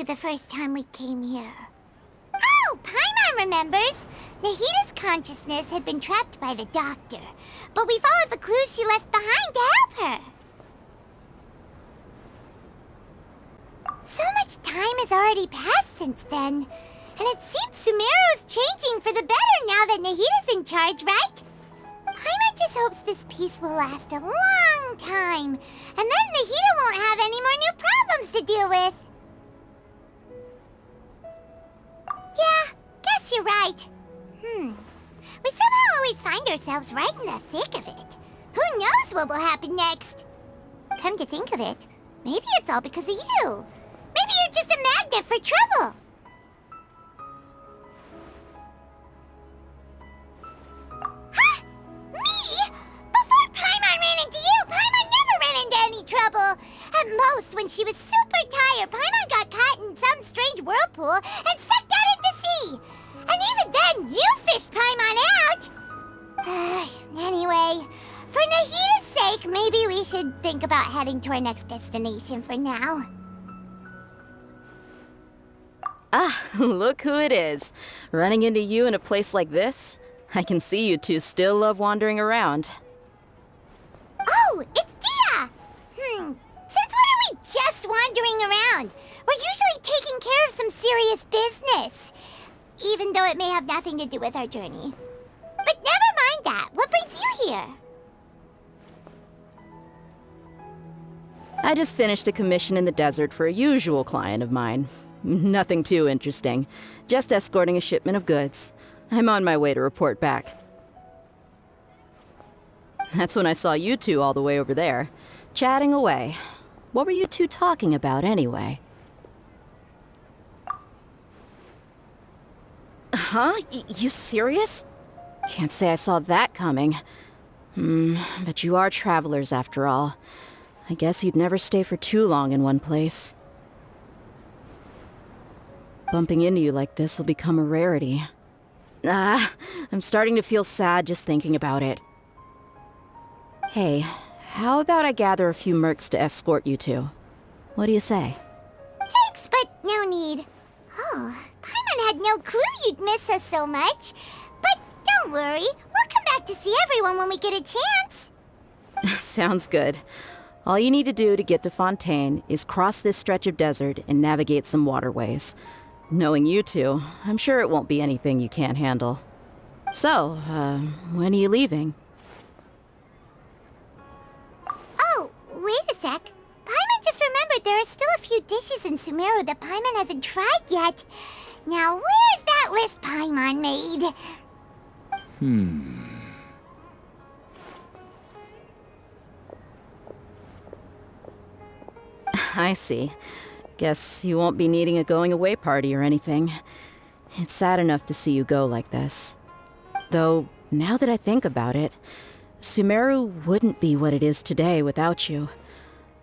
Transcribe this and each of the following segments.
The first time we came here. Oh, Paimon remembers! Nahita's consciousness had been trapped by the doctor, but we followed the clues she left behind to help her. So much time has already passed since then, and it seems Sumeru's changing for the better now that Nahita's in charge, right? Paimon just hopes this peace will last a long time, and then Nahita won't have any more new problems to deal with. Yeah, guess you're right. We somehow always find ourselves right in the thick of it. Who knows what will happen next? Come to think of it, maybe it's all because of you. Maybe you're just a magnet for trouble. Huh? Me? Before Paimon ran into you, Paimon never ran into any trouble. At most, when she was super tired, Paimon got caught in some strange whirlpool and sucked out into sea. And even then, you fished Paimon out! Anyway, for Nahita's sake, maybe we should think about heading to our next destination for now. Ah, look who it is. Running into you in a place like this? I can see you two still love wandering around. Oh, it's Dia! Since when are we just wandering around? We're usually taking care of some serious business. Even though it may have nothing to do with our journey. But never mind that. What brings you here? I just finished a commission in the desert for a usual client of mine. Nothing too interesting. Just escorting a shipment of goods. I'm on my way to report back. That's when I saw you two all the way over there, chatting away. What were you two talking about anyway? Huh? You serious? Can't say I saw that coming. But you are travelers after all. I guess you'd never stay for too long in one place. Bumping into you like this will become a rarity. I'm starting to feel sad just thinking about it. Hey, how about I gather a few mercs to escort you two? What do you say? Thanks, but no need. Oh, Paimon had no clue you'd miss us so much. But don't worry, we'll come back to see everyone when we get a chance. Sounds good. All you need to do to get to Fontaine is cross this stretch of desert and navigate some waterways. Knowing you two, I'm sure it won't be anything you can't handle. So, when are you leaving? Oh, wait a sec. Paimon just remembered there are still a few dishes in Sumeru that Paimon hasn't tried yet. Now, where's that list Paimon made? I see. Guess you won't be needing a going-away party or anything. It's sad enough to see you go like this. Though, now that I think about it, Sumeru wouldn't be what it is today without you.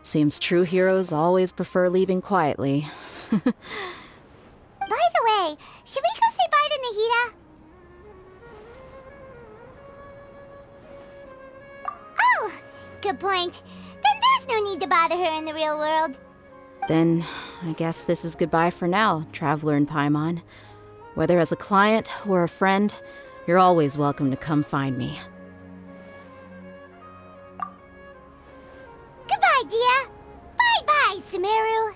Seems true heroes always prefer leaving quietly. By the way, should we go say bye to Nahita? Oh, good point. Then there's no need to bother her in the real world. Then, I guess this is goodbye for now, Traveler in Paimon. Whether as a client or a friend, you're always welcome to come find me. Goodbye, Dia. Bye-bye, Sumeru.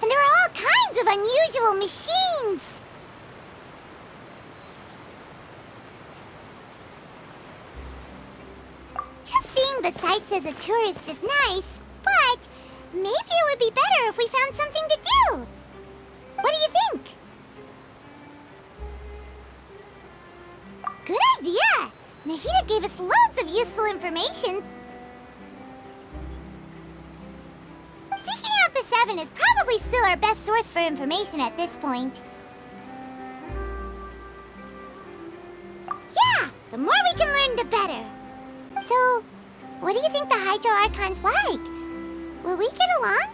and there are all kinds of unusual machines. Just seeing the sights as a tourist is nice, but maybe it would be better if we found something to do. What do you think? Good idea! Nahida gave us loads of useful information. Seeking out the Seven is probably still our best source for information at this point. Yeah, the more we can learn, the better. So, what do you think the Hydro Archon's like? Will we get along?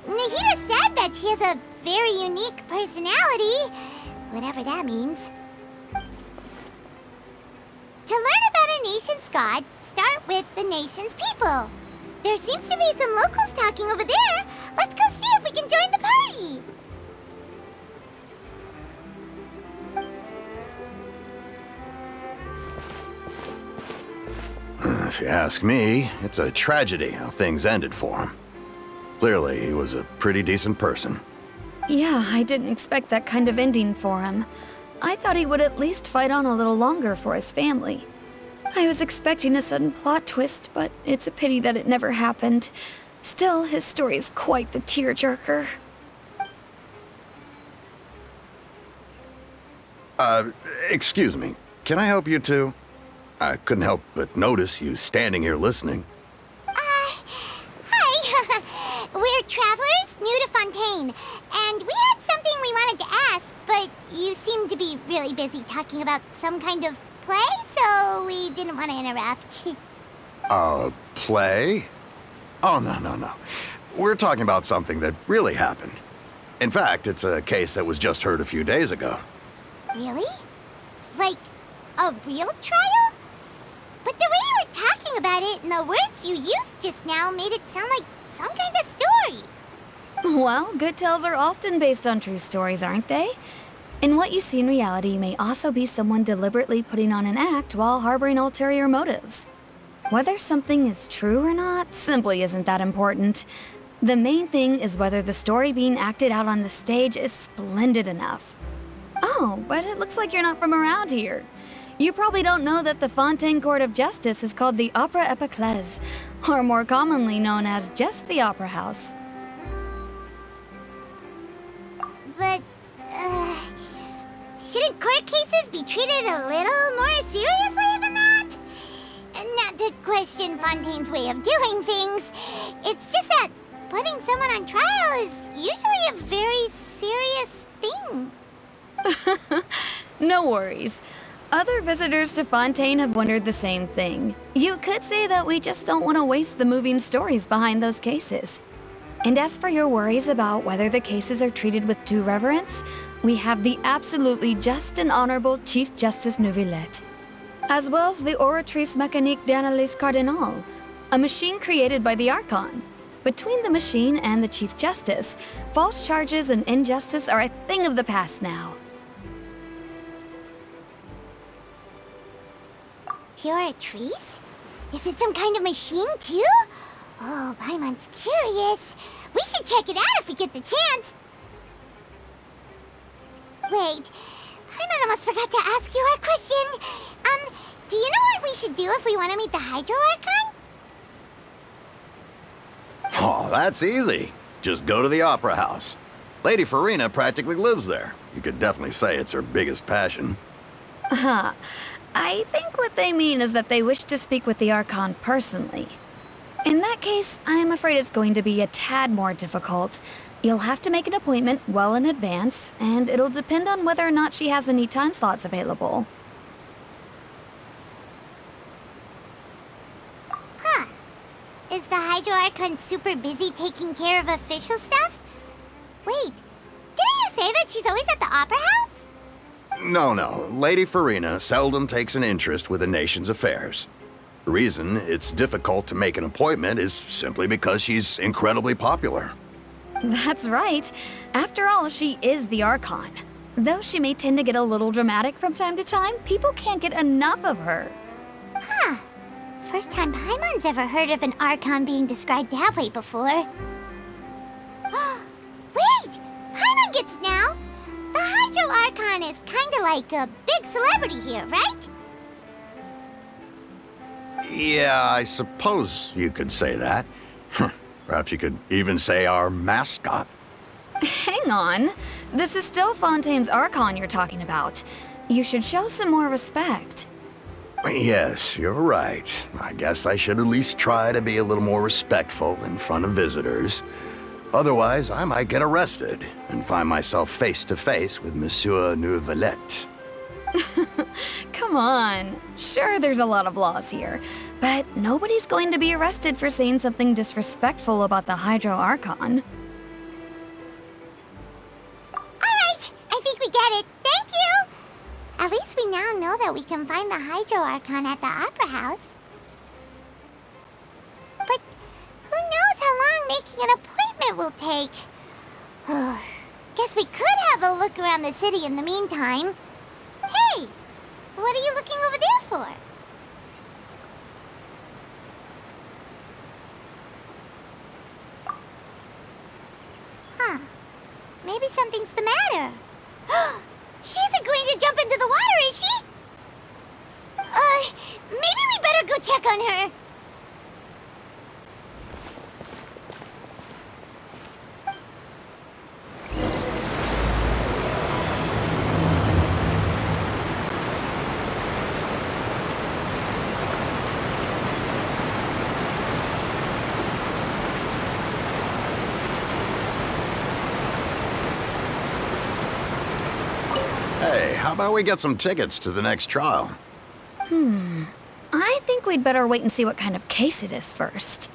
Nahida said that she has a very unique personality, whatever that means. To learn about a nation's god, start with the nation's people. There seems to be some locals talking over there. Let's go see if we can join the party. If you ask me, it's a tragedy how things ended for him. Clearly, he was a pretty decent person. Yeah, I didn't expect that kind of ending for him. I thought he would at least fight on a little longer for his family. I was expecting a sudden plot twist, but it's a pity that it never happened. Still, his story is quite the tearjerker. Excuse me. Can I help you too? I couldn't help but notice you standing here listening. Hi. We're travelers new to Fontaine, and we had something we wanted to ask, but you seem to be really busy talking about some kind of play, so we didn't want to interrupt. Play? Oh, no. We're talking about something that really happened. In fact, it's a case that was just heard a few days ago. Really? Like, a real trial? But the way you were talking about it and the words you used just now made it sound like some kind of story. Well, good tales are often based on true stories, aren't they? And what you see in reality may also be someone deliberately putting on an act while harboring ulterior motives. Whether something is true or not simply isn't that important. The main thing is whether the story being acted out on the stage is splendid enough. Oh, but it looks like you're not from around here. You probably don't know that the Fontaine Court of Justice is called the Opera Epiclese, or more commonly known as just the Opera House. But, shouldn't court cases be treated a little more seriously than that? Not to question Fontaine's way of doing things. It's just that putting someone on trial is usually a very serious thing. No worries. Other visitors to Fontaine have wondered the same thing. You could say that we just don't want to waste the moving stories behind those cases. And as for your worries about whether the cases are treated with due reverence, we have the absolutely just and honorable Chief Justice Neuvillette, as well as the Oratrice Mécanique d'Analyse Cardinal, a machine created by the Archon. Between the machine and the Chief Justice, false charges and injustice are a thing of the past now. Oratrice? Is it some kind of machine, too? Oh, Paimon's curious. We should check it out if we get the chance. Wait, Paimon almost forgot to ask you our question. Do you know what we should do if we want to meet the Hydro Archon? Oh, that's easy. Just go to the Opera House. Lady Farina practically lives there. You could definitely say it's her biggest passion. Huh. I think what they mean is that they wish to speak with the Archon personally. In that case, I'm afraid it's going to be a tad more difficult. You'll have to make an appointment well in advance, and it'll depend on whether or not she has any time slots available. Huh. Is the Hydro Archon super busy taking care of official stuff? Wait, didn't you say that she's always at the Opera House? No. Lady Farina seldom takes an interest with the nation's affairs. The reason it's difficult to make an appointment is simply because she's incredibly popular. That's right. After all, she is the Archon. Though she may tend to get a little dramatic from time to time, people can't get enough of her. Huh. First time Paimon's ever heard of an Archon being described that way before. Wait! tickets now. The Hydro Archon is kinda like a big celebrity here, right? Yeah, I suppose you could say that. Perhaps you could even say our mascot. Hang on. This is still Fontaine's Archon you're talking about. You should show some more respect. Yes, you're right. I guess I should at least try to be a little more respectful in front of visitors. Otherwise, I might get arrested and find myself face to face with Monsieur Neuvillette. Come on. Sure, there's a lot of laws here, but nobody's going to be arrested for saying something disrespectful about the Hydro Archon. Alright, I think we get it. Thank you! At least we now know that we can find the Hydro Archon at the Opera House. But who knows how long making an appointment will take? Guess we could have a look around the city in the meantime. Hey! What are you looking over there for? Huh. Maybe something's the matter. She isn't going to jump into the water, is she? Maybe we better go check on her. Hey, how about we get some tickets to the next trial? I think we'd better wait and see what kind of case it is first.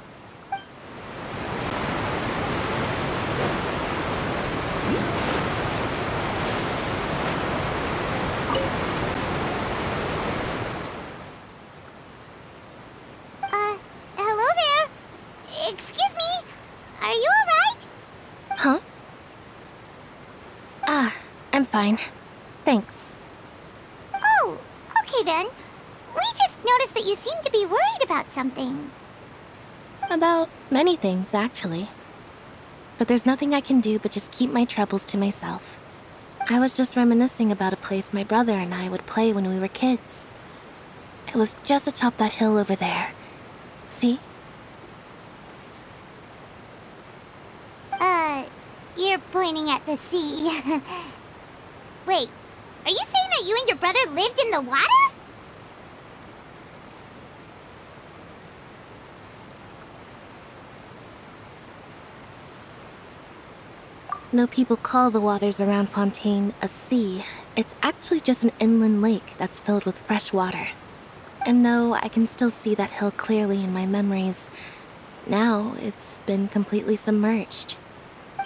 Hello there. Excuse me. Are you alright? Huh? I'm fine. Thanks. Oh, okay then. We just noticed that you seem to be worried about something. About many things, actually. But there's nothing I can do but just keep my troubles to myself. I was just reminiscing about a place my brother and I would play when we were kids. It was just atop that hill over there. See? You're pointing at the sea. Wait, are you saying that you and your brother lived in the water? No, people call the waters around Fontaine a sea. It's actually just an inland lake that's filled with fresh water. And no, I can still see that hill clearly in my memories. Now, it's been completely submerged.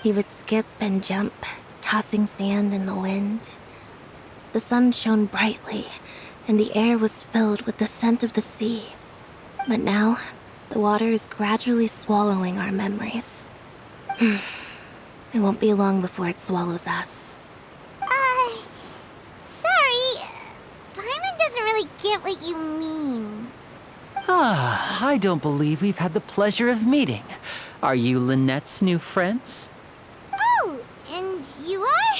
He would skip and jump, tossing sand in the wind. The sun shone brightly, and the air was filled with the scent of the sea. But now, the water is gradually swallowing our memories. It won't be long before it swallows us. Sorry. Paimon doesn't really get what you mean. I don't believe we've had the pleasure of meeting. Are you Lynette's new friends? Oh, and you are?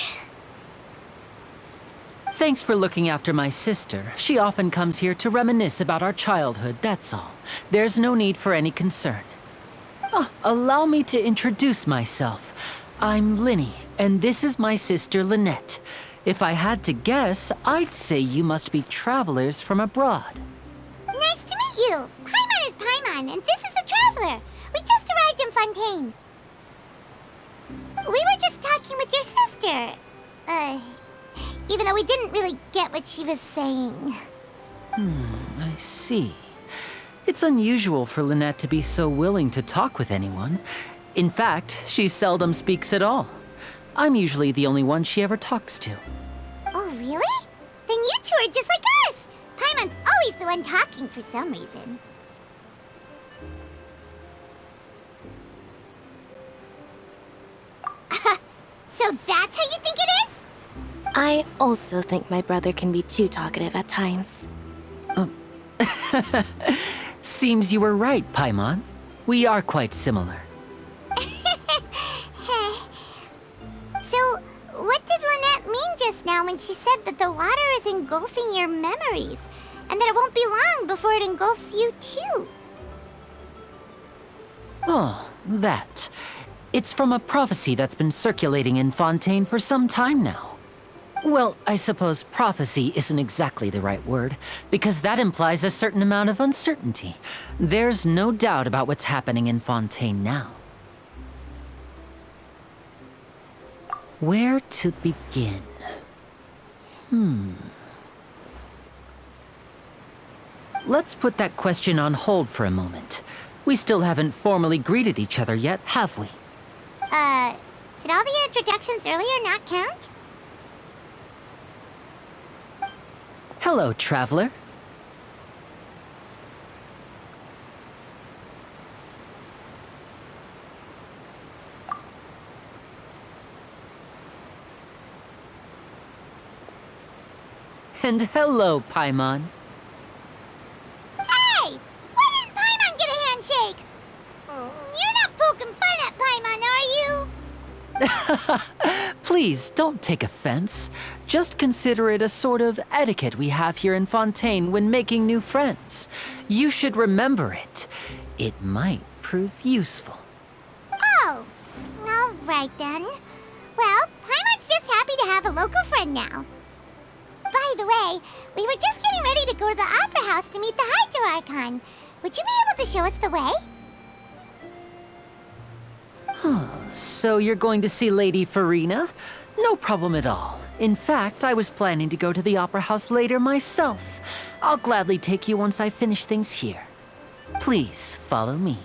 Thanks for looking after my sister. She often comes here to reminisce about our childhood, that's all. There's no need for any concern. Allow me to introduce myself. I'm Linny, and this is my sister Lynette. If I had to guess, I'd say you must be travelers from abroad. Nice to meet you. Paimon is Paimon, and this is the Traveler. We just arrived in Fontaine. We were just talking with your sister. Even though we didn't really get what she was saying. I see. It's unusual for Lynette to be so willing to talk with anyone. In fact, she seldom speaks at all. I'm usually the only one she ever talks to. Oh, really? Then you two are just like us. Paimon's always the one talking for some reason. So that's how you think it is? I also think my brother can be too talkative at times. Seems you were right, Paimon. We are quite similar. So, around when she said that the water is engulfing your memories, and that it won't be long before it engulfs you too. Oh, that. It's from a prophecy that's been circulating in Fontaine for some time now. Well, I suppose prophecy isn't exactly the right word, because that implies a certain amount of uncertainty. There's no doubt about what's happening in Fontaine now. Where to begin? Let's put that question on hold for a moment. We still haven't formally greeted each other yet, have we? Did all the introductions earlier not count? Hello, traveler. And hello, Paimon. Hey! Why didn't Paimon get a handshake? You're not poking fun at Paimon, are you? Please, don't take offense. Just consider it a sort of etiquette we have here in Fontaine when making new friends. You should remember it. It might prove useful. Oh, all right then. Well, Paimon's just happy to have a local friend now. By the way, we were just getting ready to go to the Opera House to meet the Hydro Archon. Would you be able to show us the way? So you're going to see Lady Farina? No problem at all. In fact, I was planning to go to the Opera House later myself. I'll gladly take you once I finish things here. Please, follow me.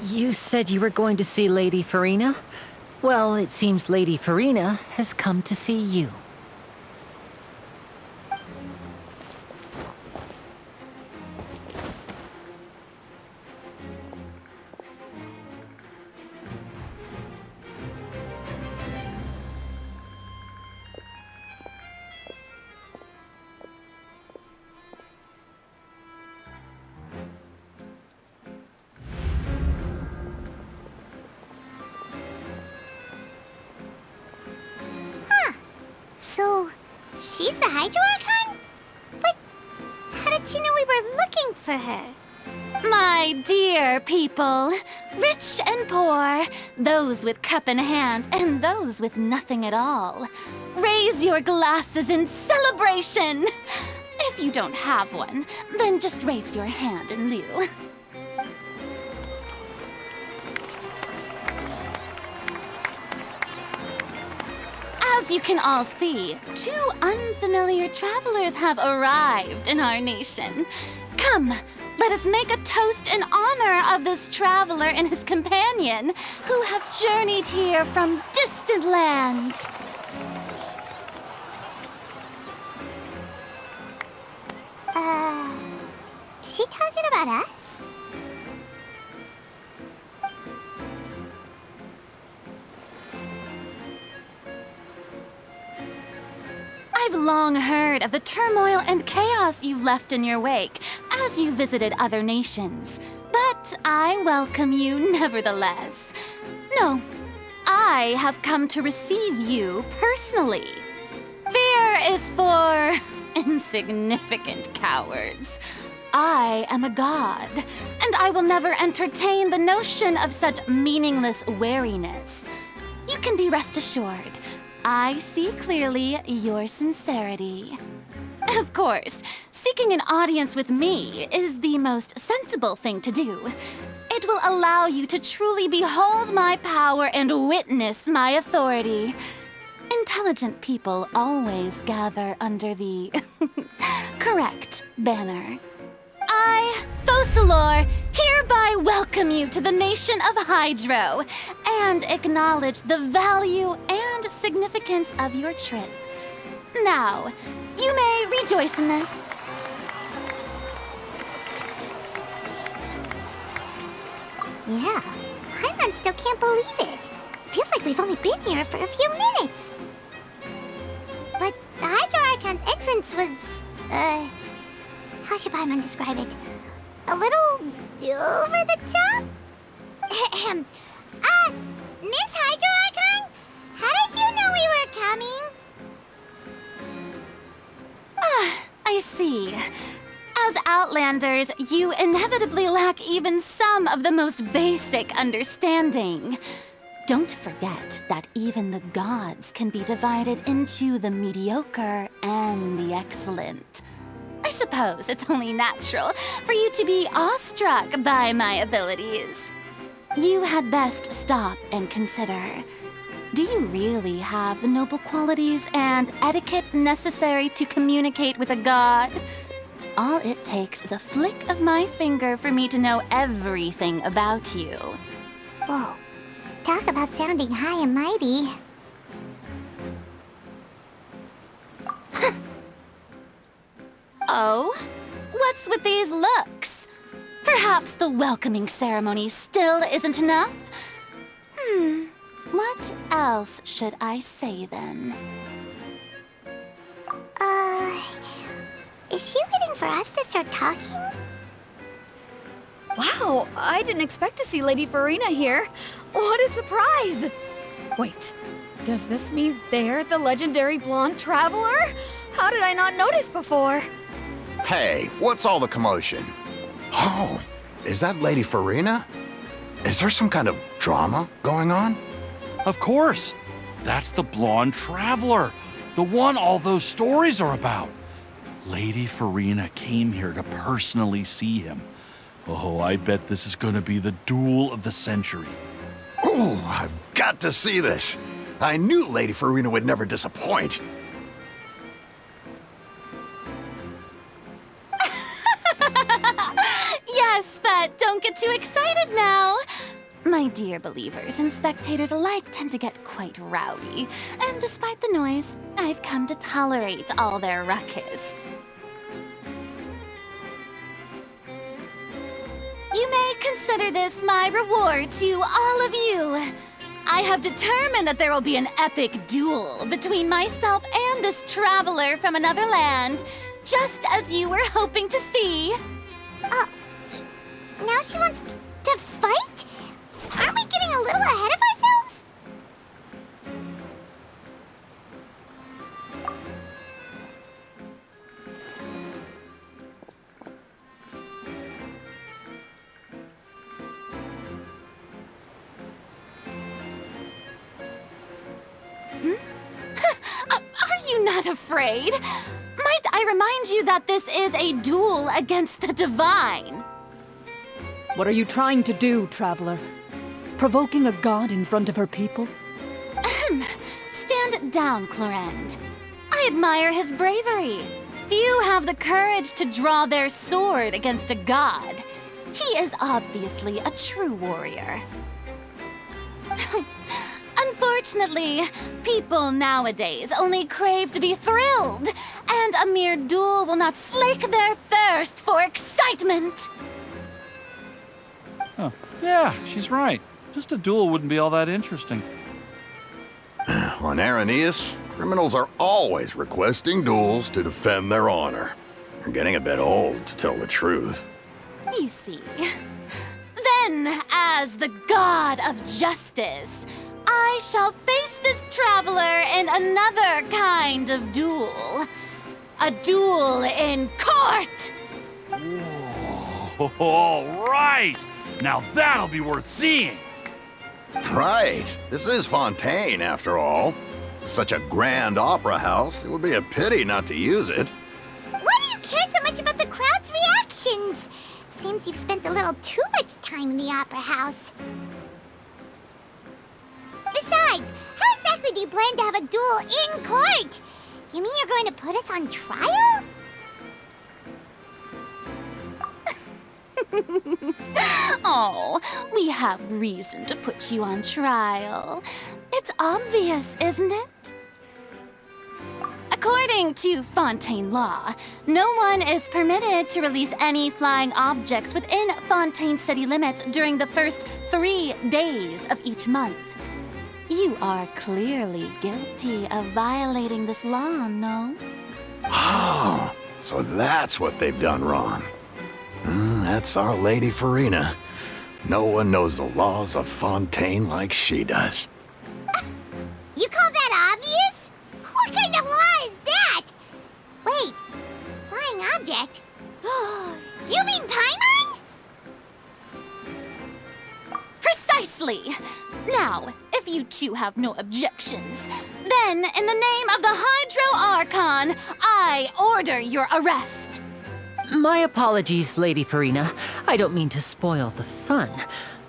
You said you were going to see Lady Farina? Well, it seems Lady Farina has come to see you. So, she's the Hydro Archon? But how did she know we were looking for her? My dear people, rich and poor, those with cup in hand and those with nothing at all, raise your glasses in celebration. If you don't have one, then just raise your hand in lieu. As you can all see, two unfamiliar travelers have arrived in our nation. Come, let us make a toast in honor of this traveler and his companion who have journeyed here from distant lands. Is she talking about us? I've long heard of the turmoil and chaos you've left in your wake as you visited other nations. But I welcome you nevertheless. No, I have come to receive you personally. Fear is for insignificant cowards. I am a god, and I will never entertain the notion of such meaningless wariness. You can be rest assured. I see clearly your sincerity. Of course, seeking an audience with me is the most sensible thing to do. It will allow you to truly behold my power and witness my authority. Intelligent people always gather under the correct banner. I, Focalor, hereby welcome you to the nation of Hydro and acknowledge the value and significance of your trip. Now, you may rejoice in this. Yeah, Paimon still can't believe it. Feels like we've only been here for a few minutes. But the Hydro Archon's entrance was, how should Paimon describe it? A little over the top? Miss Hydro Archon? How did you know we were coming? I see. As Outlanders, you inevitably lack even some of the most basic understanding. Don't forget that even the gods can be divided into the mediocre and the excellent. I suppose it's only natural for you to be awestruck by my abilities. You had best stop and consider. Do you really have the noble qualities and etiquette necessary to communicate with a god? All it takes is a flick of my finger for me to know everything about you. Whoa, talk about sounding high and mighty. Oh? What's with these looks? Perhaps the welcoming ceremony still isn't enough? What else should I say then? Is she waiting for us to start talking? Wow, I didn't expect to see Lady Farina here. What a surprise! Wait, does this mean they're the legendary blonde traveler? How did I not notice before? Hey, what's all the commotion? Oh, is that Lady Farina? Is there some kind of drama going on? Of course! That's the blonde traveler, the one all those stories are about. Lady Farina came here to personally see him. Oh, I bet this is gonna be the duel of the century. Oh, I've got to see this. I knew Lady Farina would never disappoint. Yes, but don't get too excited now. My dear believers and spectators alike tend to get quite rowdy, and despite the noise, I've come to tolerate all their ruckus. You may consider this my reward to all of you. I have determined that there will be an epic duel between myself and this traveler from another land, just as you were hoping to see. Now she wants to fight? Aren't we getting a little ahead of ourselves? Are you not afraid? Might I remind you that this is a duel against the divine? What are you trying to do, traveler? Provoking a god in front of her people? Stand down, Clorend. I admire his bravery. Few have the courage to draw their sword against a god. He is obviously a true warrior. Unfortunately, people nowadays only crave to be thrilled, and a mere duel will not slake their thirst for excitement. Huh. Yeah, she's right. Just a duel wouldn't be all that interesting. On Araneus, criminals are always requesting duels to defend their honor. They're getting a bit old, to tell the truth. You see. Then, as the god of justice, I shall face this traveler in another kind of duel. A duel in court! Whoa, all right! Now that'll be worth seeing! Right. This is Fontaine, after all. Such a grand opera house, it would be a pity not to use it. Why do you care so much about the crowd's reactions? Seems you've spent a little too much time in the opera house. Besides, how exactly do you plan to have a duel in court? You mean you're going to put us on trial? Oh, we have reason to put you on trial. It's obvious, isn't it? According According to Fontaine law, no one is permitted to release any flying objects within Fontaine city limits during the first 3 days of each month. You are clearly guilty of violating this law, no? Oh, so that's what they've done wrong. That's our Lady Farina. No one knows the laws of Fontaine like she does. You call that obvious? What kind of law is that? Wait, flying object? You mean Paimon? Precisely! Now, if you two have no objections, then in the name of the Hydro Archon, I order your arrest. My apologies, Lady Farina. I don't mean to spoil the fun,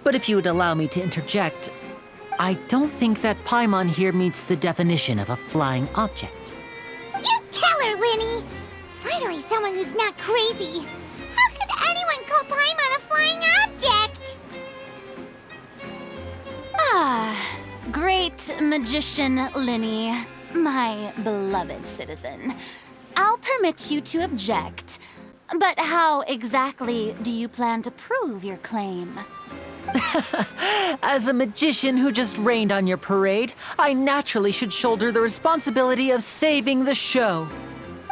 but if you would allow me to interject, I don't think that Paimon here meets the definition of a flying object. You tell her, Linny! Finally someone who's not crazy. How could anyone call Paimon a flying object? Great magician Linny, my beloved citizen. I'll permit you to object, but how exactly do you plan to prove your claim? As a magician who just rained on your parade, I naturally should shoulder the responsibility of saving the show.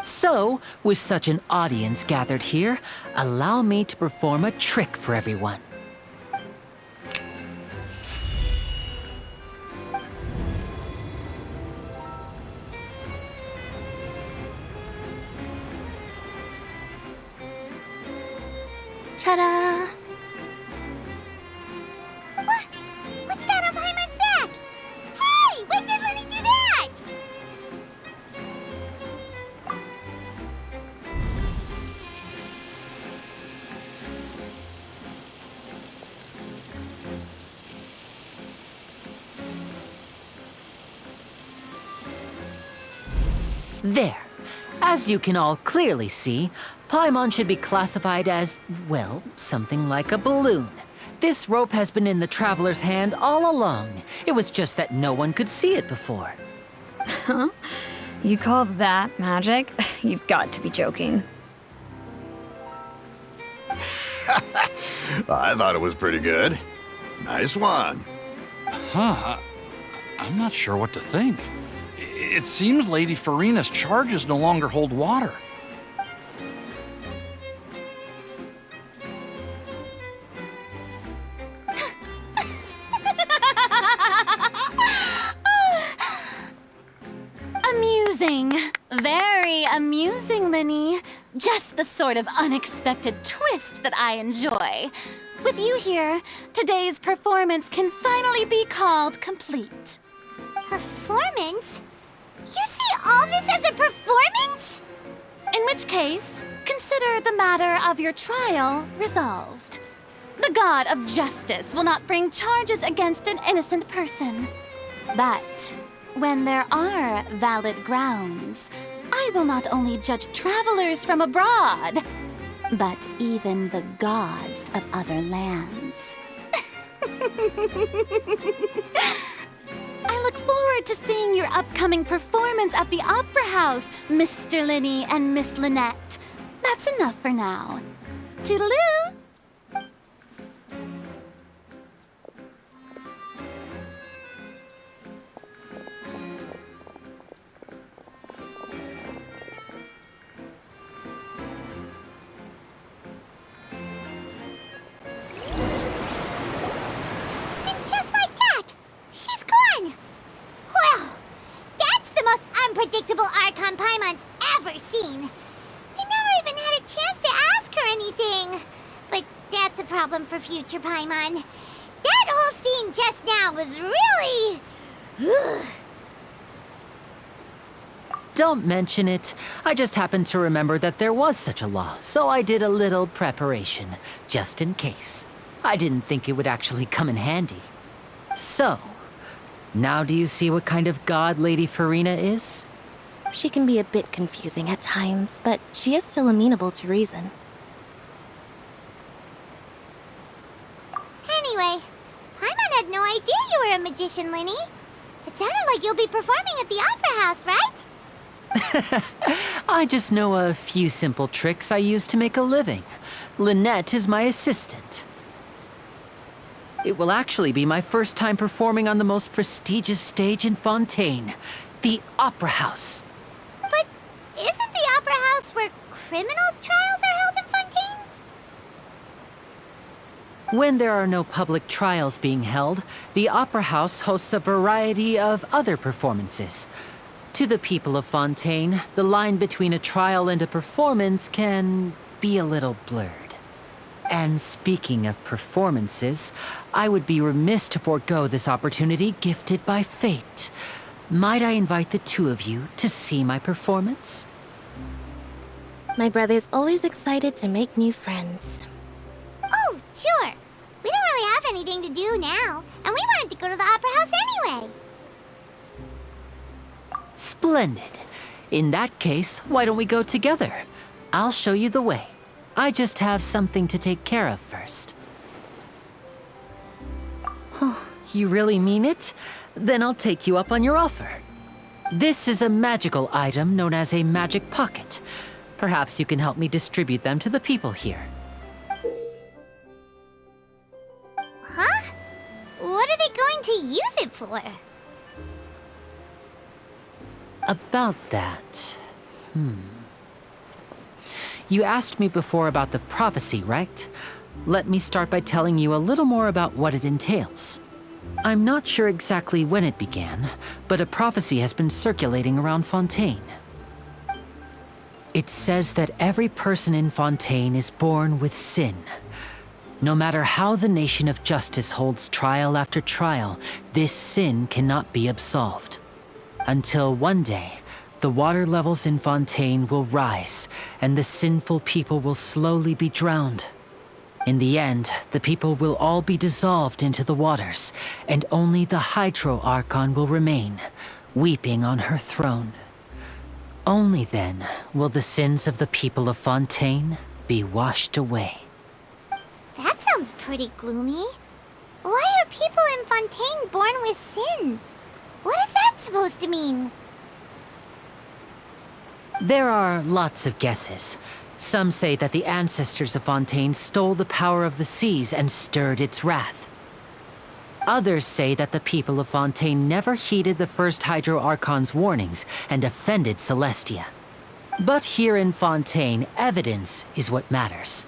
So, with such an audience gathered here, allow me to perform a trick for everyone. Ta-da! What's that on Paimon's back? Hey, when did Linny do that? There. As you can all clearly see, Paimon should be classified as, well, something like a balloon. This rope has been in the Traveler's hand all along. It was just that no one could see it before. Huh? You call that magic? You've got to be joking. I thought it was pretty good. Nice one. Huh. I'm not sure what to think. It seems Lady Farina's charges no longer hold water. Amusing. Very amusing, Linny. Just the sort of unexpected twist that I enjoy. With you here, today's performance can finally be called complete. Performance? You see all this as a performance? In which case, consider the matter of your trial resolved. The god of justice will not bring charges against an innocent person. But when there are valid grounds, I will not only judge travelers from abroad, but even the gods of other lands. I look forward to seeing your upcoming performance at the Opera House, Mr. Linny and Miss Lynette. That's enough for now. Toodaloo! And just like that, she's gone. Well, that's the most unpredictable Archon Paimon's ever seen. We never even had a chance to ask her anything. But that's a problem for future Paimon. That whole scene just now was really... Don't mention it. I just happened to remember that there was such a law, so I did a little preparation, just in case. I didn't think it would actually come in handy. So, now do you see what kind of god Lady Farina is? She can be a bit confusing at times, but she is still amenable to reason. Anyway, Paimon had no idea you were a magician, Linny. It sounded like you'll be performing at the Opera House, right? I just know a few simple tricks I use to make a living. Lynette is my assistant. It will actually be my first time performing on the most prestigious stage in Fontaine, the Opera House. But isn't the Opera House where criminal trials are held in Fontaine? When there are no public trials being held, the Opera House hosts a variety of other performances. To the people of Fontaine, the line between a trial and a performance can be a little blurred. And speaking of performances, I would be remiss to forego this opportunity gifted by fate. Might I invite the two of you to see my performance? My brother's always excited to make new friends. Oh, sure. We don't really have anything to do now, and we wanted to go to the Opera House anyway. Splendid. In that case, why don't we go together? I'll show you the way. I just have something to take care of first. Oh, you really mean it? Then I'll take you up on your offer. This is a magical item known as a magic pocket. Perhaps you can help me distribute them to the people here. Huh? What are they going to use it for? About that... You asked me before about the prophecy, right? Let me start by telling you a little more about what it entails. I'm not sure exactly when it began, but a prophecy has been circulating around Fontaine. It says that every person in Fontaine is born with sin. No matter how the nation of justice holds trial after trial, this sin cannot be absolved. Until one day, the water levels in Fontaine will rise, and the sinful people will slowly be drowned. In the end, the people will all be dissolved into the waters, and only the Hydro Archon will remain, weeping on her throne. Only then will the sins of the people of Fontaine be washed away. That sounds pretty gloomy. Why are people in Fontaine born with sin? What is that supposed to mean? There are lots of guesses. Some say that the ancestors of Fontaine stole the power of the seas and stirred its wrath. Others say that the people of Fontaine never heeded the first Hydro Archon's warnings and offended Celestia. But here in Fontaine, evidence is what matters.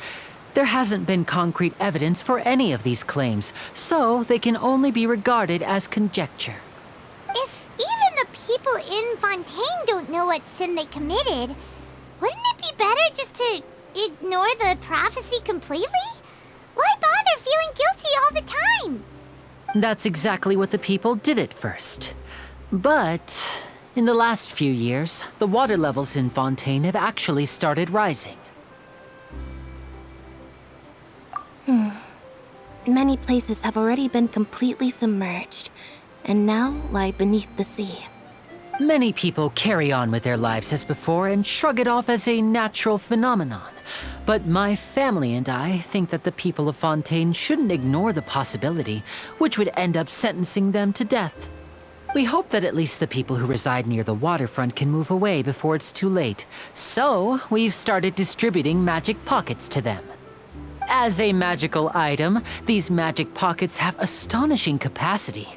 There hasn't been concrete evidence for any of these claims, so they can only be regarded as conjecture. If even the people in Fontaine don't know what sin they committed, wouldn't it be better just to ignore the prophecy completely? Why bother feeling guilty all the time? That's exactly what the people did at first. But in the last few years, the water levels in Fontaine have actually started rising. Many places have already been completely submerged, and now lie beneath the sea. Many people carry on with their lives as before and shrug it off as a natural phenomenon. But my family and I think that the people of Fontaine shouldn't ignore the possibility, which would end up sentencing them to death. We hope that at least the people who reside near the waterfront can move away before it's too late. So, we've started distributing magic pockets to them. As a magical item, these magic pockets have astonishing capacity.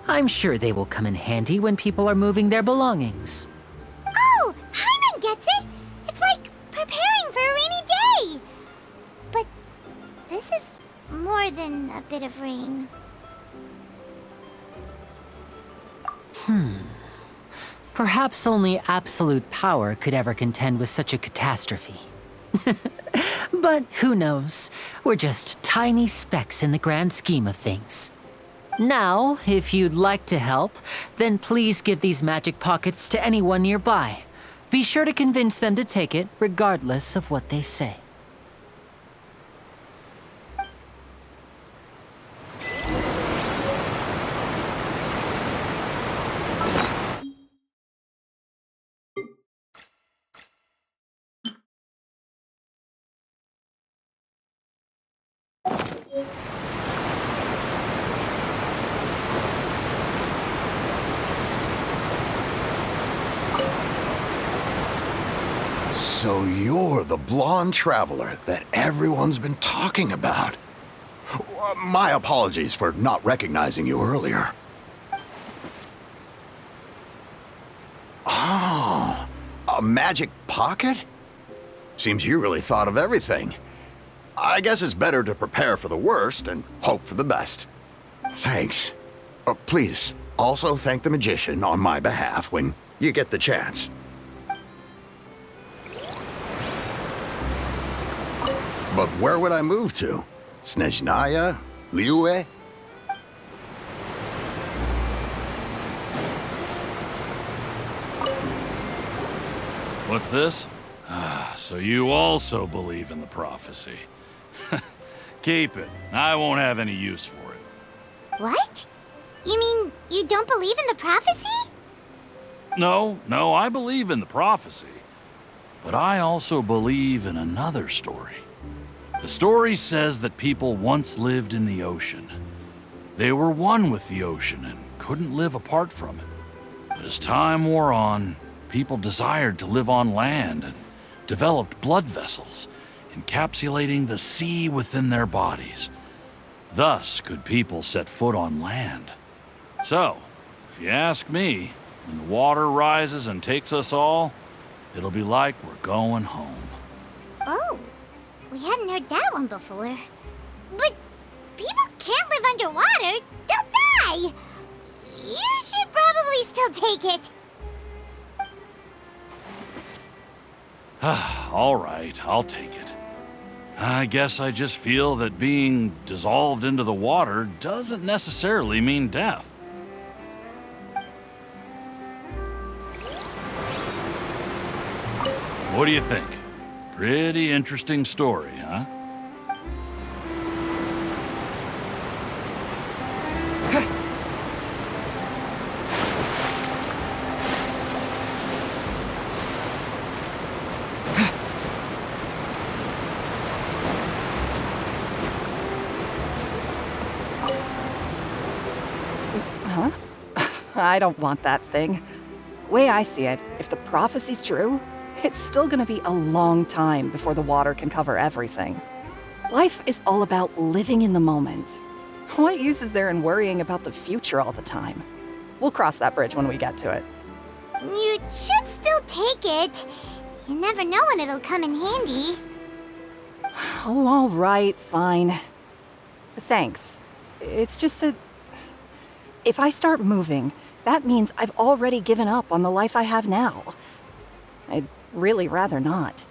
I'm sure they will come in handy when people are moving their belongings. Oh, Paimon gets it! It's like preparing for a rainy day! But this is more than a bit of rain. Perhaps only absolute power could ever contend with such a catastrophe. But who knows? We're just tiny specks in the grand scheme of things. Now, if you'd like to help, then please give these magic pockets to anyone nearby. Be sure to convince them to take it, regardless of what they say. So you're the blonde traveler that everyone's been talking about. My apologies for not recognizing you earlier. Oh, a magic pocket? Seems you really thought of everything. I guess it's better to prepare for the worst and hope for the best. Thanks. Please, also thank the magician on my behalf when you get the chance. But where would I move to? Snezhnaya? Liyue? What's this? So you also believe in the prophecy. Keep it. I won't have any use for it. What? You mean you don't believe in the prophecy? No, I believe in the prophecy. But I also believe in another story. The story says that people once lived in the ocean. They were one with the ocean and couldn't live apart from it. But as time wore on, people desired to live on land and developed blood vessels, encapsulating the sea within their bodies. Thus could people set foot on land. So, if you ask me, when the water rises and takes us all, it'll be like we're going home. Oh, we hadn't heard that one before. But people can't live underwater. They'll die. You should probably still take it. All right, I'll take it. I guess I just feel that being dissolved into the water doesn't necessarily mean death. What do you think? Pretty interesting story, huh? Huh? I don't want that thing. Way I see it, if the prophecy's true, it's still gonna be a long time before the water can cover everything. Life is all about living in the moment. What use is there in worrying about the future all the time? We'll cross that bridge when we get to it. You should still take it. You never know when it'll come in handy. Oh, all right, fine. Thanks. It's just that if I start moving, that means I've already given up on the life I have now. I'd really rather not.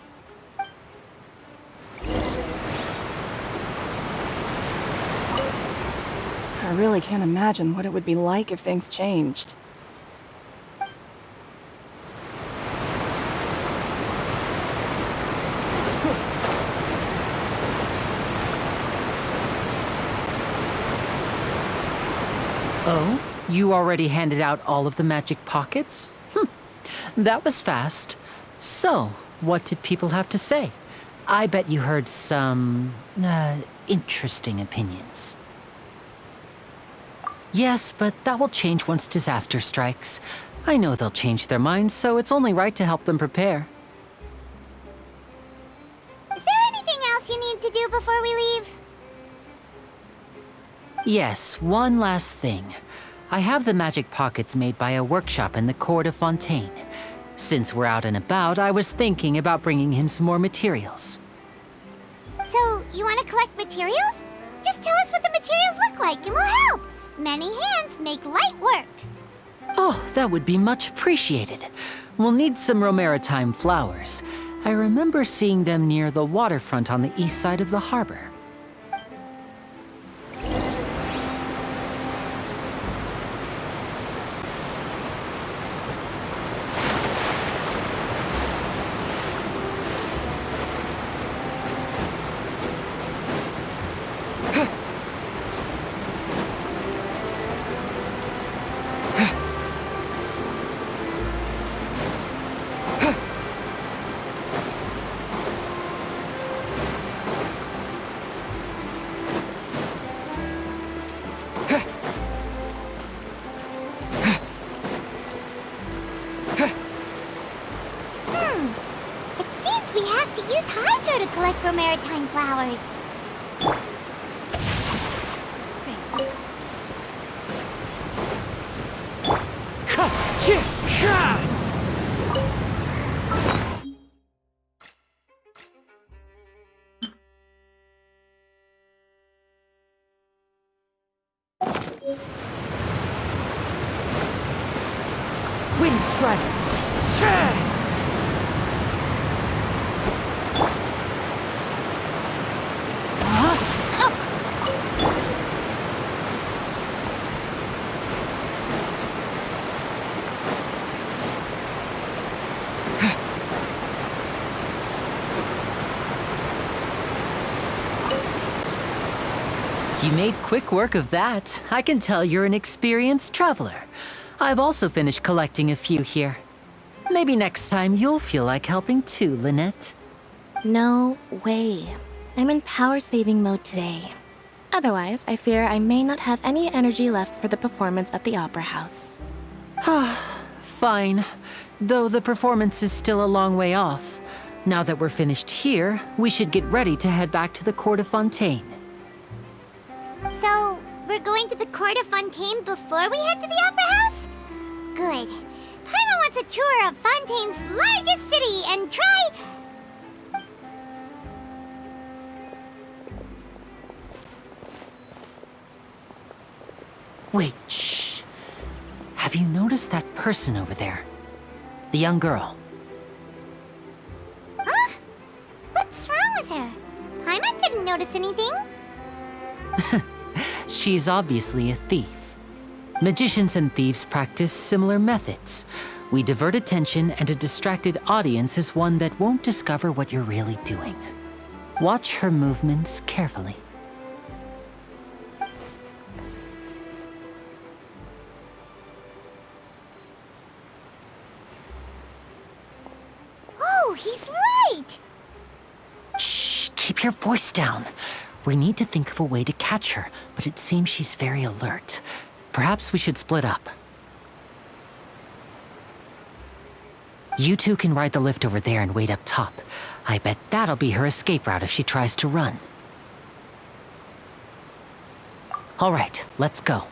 I really can't imagine what it would be like if things changed. Oh? You already handed out all of the magic pockets? That was fast. So, what did people have to say? I bet you heard some, interesting opinions. Yes, but that will change once disaster strikes. I know they'll change their minds, so it's only right to help them prepare. Is there anything else you need to do before we leave? Yes, one last thing. I have the magic pockets made by a workshop in the court of Fontaine. Since we're out and about, I was thinking about bringing him some more materials. So, you want to collect materials? Just tell us what the materials look like and we'll help. Many hands make light work. Oh, that would be much appreciated. We'll need some Romaritime flowers. I remember seeing them near the waterfront on the east side of the harbor. seems we have to use Hydro to collect maritime flowers. Wind Strider! You made quick work of that. I can tell you're an experienced traveler. I've also finished collecting a few here. Maybe next time you'll feel like helping too, Lynette. No way. I'm in power-saving mode today. Otherwise, I fear I may not have any energy left for the performance at the Opera House. Fine. Though the performance is still a long way off. Now that we're finished here, we should get ready to head back to the court of Fontaine. So, we're going to the court of Fontaine before we head to the Opera House? Good. Paimon wants a tour of Fontaine's largest city and try... Wait, shh. Have you noticed that person over there? The young girl. Huh? What's wrong with her? Paimon didn't notice anything. She's obviously a thief. Magicians and thieves practice similar methods. We divert attention, and a distracted audience is one that won't discover what you're really doing. Watch her movements carefully. Oh, he's right! Shh, keep your voice down. We need to think of a way to catch her, but it seems she's very alert. Perhaps we should split up. You two can ride the lift over there and wait up top. I bet that'll be her escape route if she tries to run. All right, let's go.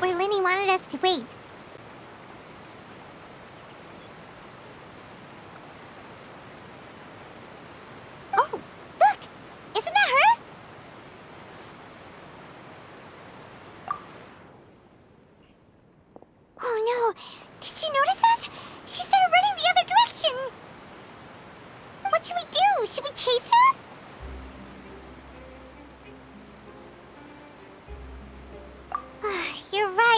Lenny wanted us to wait. Oh, look! Isn't that her?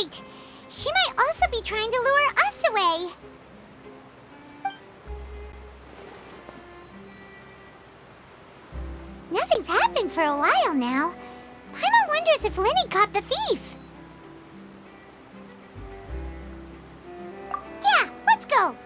right. She might also be trying to lure us away. Nothing's happened for a while now. Paimon wonders if Linny caught the thief. Yeah, let's go.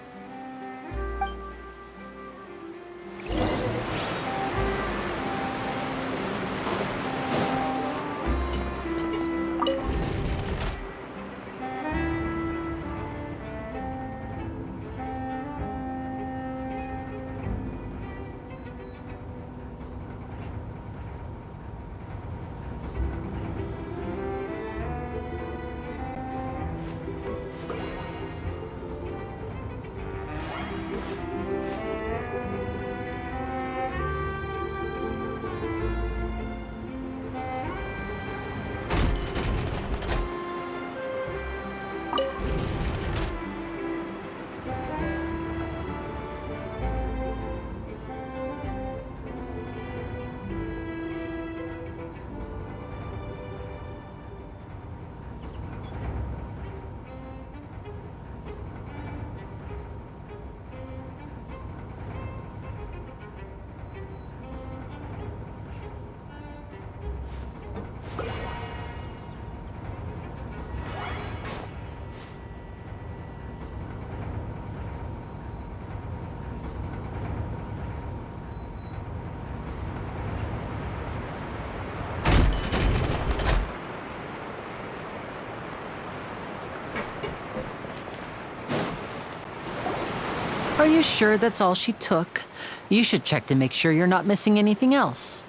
Are you sure that's all she took? You should check to make sure you're not missing anything else.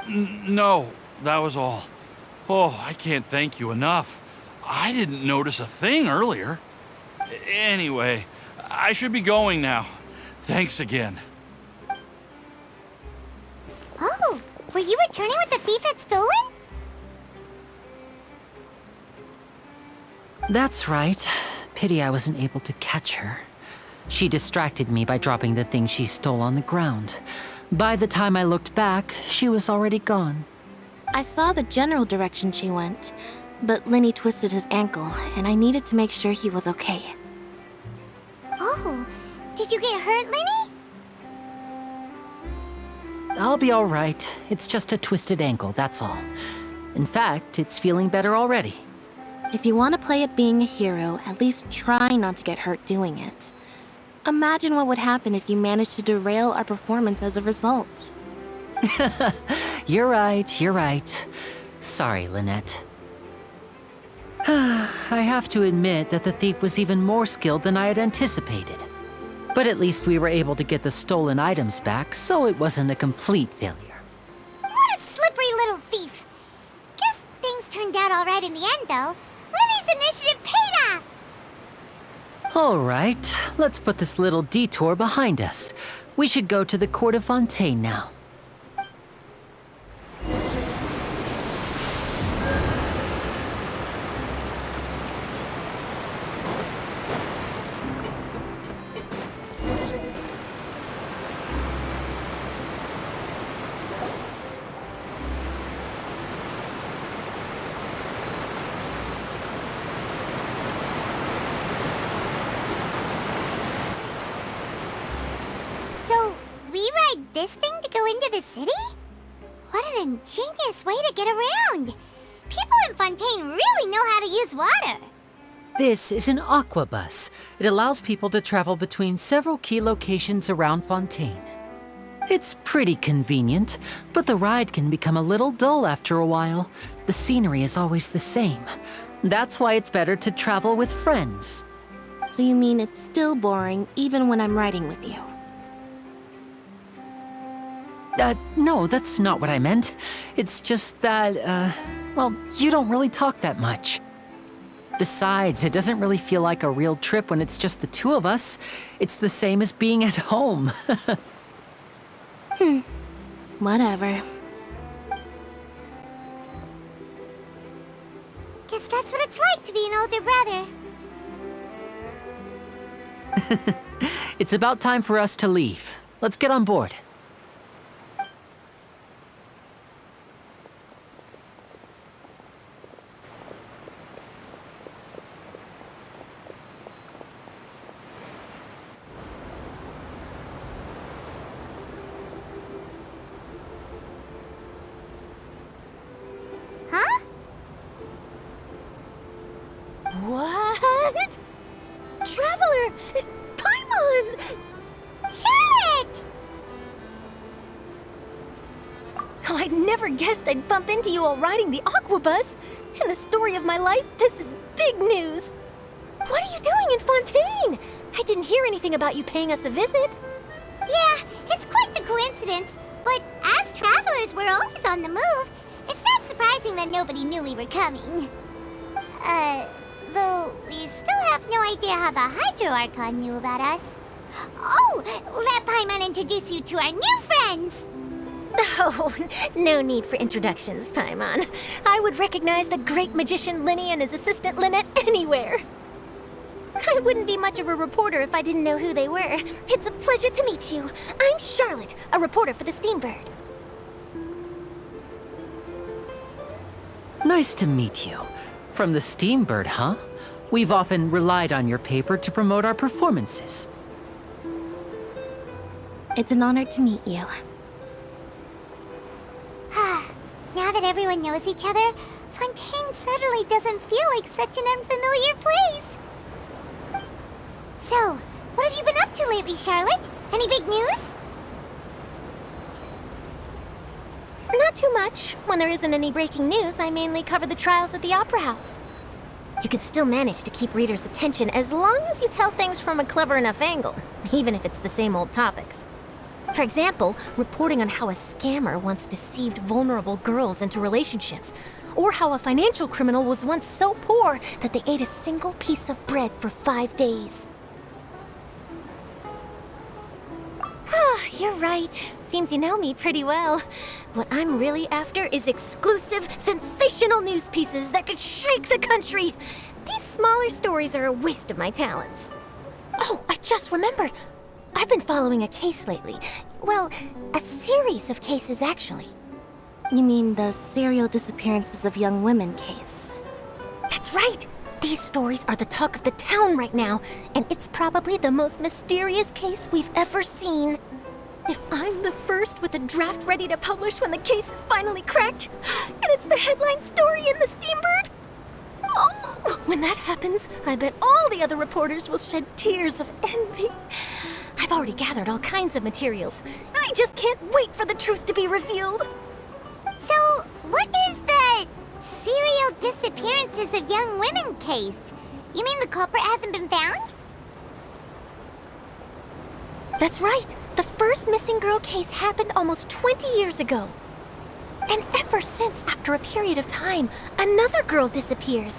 No, that was all. Oh, I can't thank you enough. I didn't notice a thing earlier. Anyway, I should be going now. Thanks again. Oh, were you returning what the thief had stolen? That's right. Pity I wasn't able to catch her. She distracted me by dropping the thing she stole on the ground. By the time I looked back, she was already gone. I saw the general direction she went, but Linny twisted his ankle, and I needed to make sure he was okay. Oh, did you get hurt, Linny? I'll be all right. It's just a twisted ankle, that's all. In fact, it's feeling better already. If you want to play at being a hero, at least try not to get hurt doing it. Imagine what would happen if you managed to derail our performance as a result. You're right. Sorry, Lynette. I have to admit that the thief was even more skilled than I had anticipated. But at least we were able to get the stolen items back, so it wasn't a complete failure. What a slippery little thief. Guess things turned out all right in the end, though. Linny's initiative paid off. All right, let's put this little detour behind us. We should go to the court of Fontaine now. This thing to go into the city? What an ingenious way to get around! People in Fontaine really know how to use water! This is an aquabus. It allows people to travel between several key locations around Fontaine. It's pretty convenient, but the ride can become a little dull after a while. The scenery is always the same. That's why it's better to travel with friends. So you mean it's still boring even when I'm riding with you? No, that's not what I meant. It's just that, well, you don't really talk that much. Besides, it doesn't really feel like a real trip when it's just the two of us. It's the same as being at home. Whatever. Guess that's what it's like to be an older brother. It's about time for us to leave. Let's get on board. that? Traveler! Paimon! Charlotte! Oh, I'd never guessed I'd bump into you all riding the Aquabus. In the story of my life, this is big news. What are you doing in Fontaine? I didn't hear anything about you paying us a visit. Yeah, it's quite the coincidence. But as travelers, we're always on the move. It's not surprising that nobody knew we were coming. Though we still have no idea how the Hydro Archon knew about us. Oh, let Paimon introduce you to our new friends! Oh, no need for introductions, Paimon. I would recognize the great magician Linny and his assistant Lynette anywhere. I wouldn't be much of a reporter if I didn't know who they were. It's a pleasure to meet you. I'm Charlotte, a reporter for the Steambird. Nice to meet you. From the Steambird, huh? We've often relied on your paper to promote our performances. It's an honor to meet you. Now that everyone knows each other, Fontaine suddenly doesn't feel like such an unfamiliar place. So, what have you been up to lately, Charlotte? Any big news? Not too much. When there isn't any breaking news, I mainly cover the trials at the Opera House. You can still manage to keep readers' attention as long as you tell things from a clever enough angle, even if it's the same old topics. For example, reporting on how a scammer once deceived vulnerable girls into relationships, or how a financial criminal was once so poor that they ate a single piece of bread for 5 days. You're right. Seems you know me pretty well. What I'm really after is exclusive, sensational news pieces that could shake the country. These smaller stories are a waste of my talents. Oh, I just remembered. I've been following a case lately. Well, a series of cases, actually. You mean the serial disappearances of young women case? That's right! These stories are the talk of the town right now, and it's probably the most mysterious case we've ever seen. If I'm the first with a draft ready to publish when the case is finally cracked, and it's the headline story in the Steambird, oh, when that happens, I bet all the other reporters will shed tears of envy. I've already gathered all kinds of materials. I just can't wait for the truth to be revealed. So, what is the serial disappearances of young women case? You mean the culprit hasn't been found? That's right. The first missing girl case happened almost 20 years ago. And ever since, after a period of time, another girl disappears.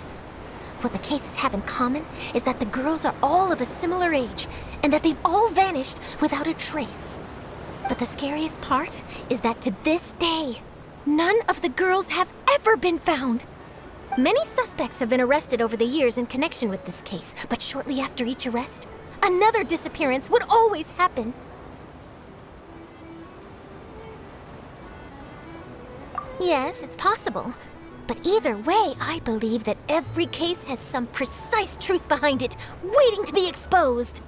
What the cases have in common is that the girls are all of a similar age, and that they've all vanished without a trace. But the scariest part is that to this day, none of the girls have ever been found. Many suspects have been arrested over the years in connection with this case, but shortly after each arrest, another disappearance would always happen. Yes, it's possible. But either way, I believe that every case has some precise truth behind it, waiting to be exposed.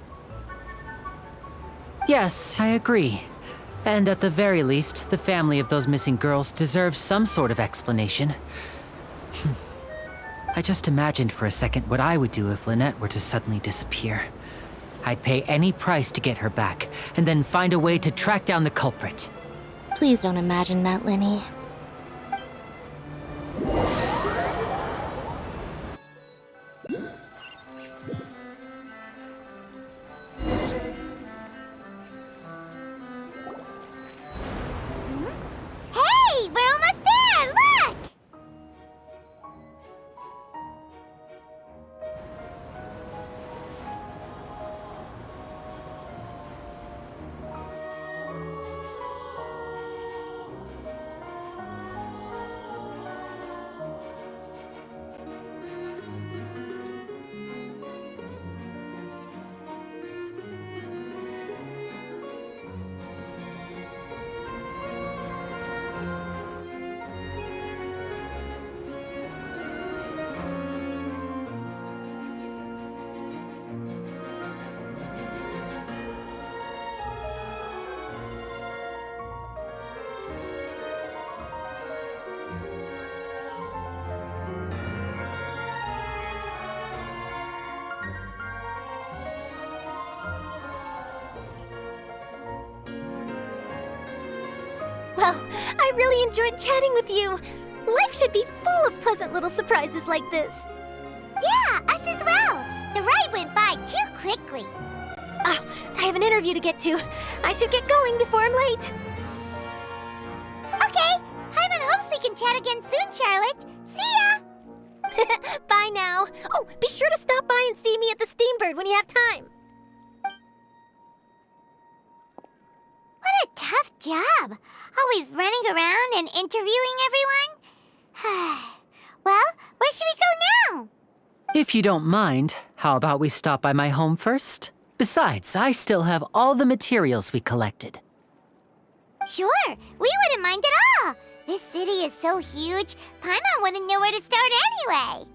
Yes, I agree. And at the very least, the family of those missing girls deserves some sort of explanation. I just imagined for a second what I would do if Lynette were to suddenly disappear. I'd pay any price to get her back, and then find a way to track down the culprit. Please don't imagine that, Linny. Hey, we're almost there! Look! I really enjoyed chatting with you. Life should be full of pleasant little surprises like this. Yeah, us as well. The ride went by too quickly. I have an interview to get to. I should get going before I'm late. Okay, Paimon hopes we can chat again soon, Charlotte. See ya! Bye now. Oh, be sure to stop by and see me at the Steambird when you have time. What a tough job. Always running around and interviewing everyone. Well, where should we go now? If you don't mind, how about we stop by my home first? Besides, I still have all the materials we collected. Sure, we wouldn't mind at all. This city is so huge, Paimon wouldn't know where to start anyway.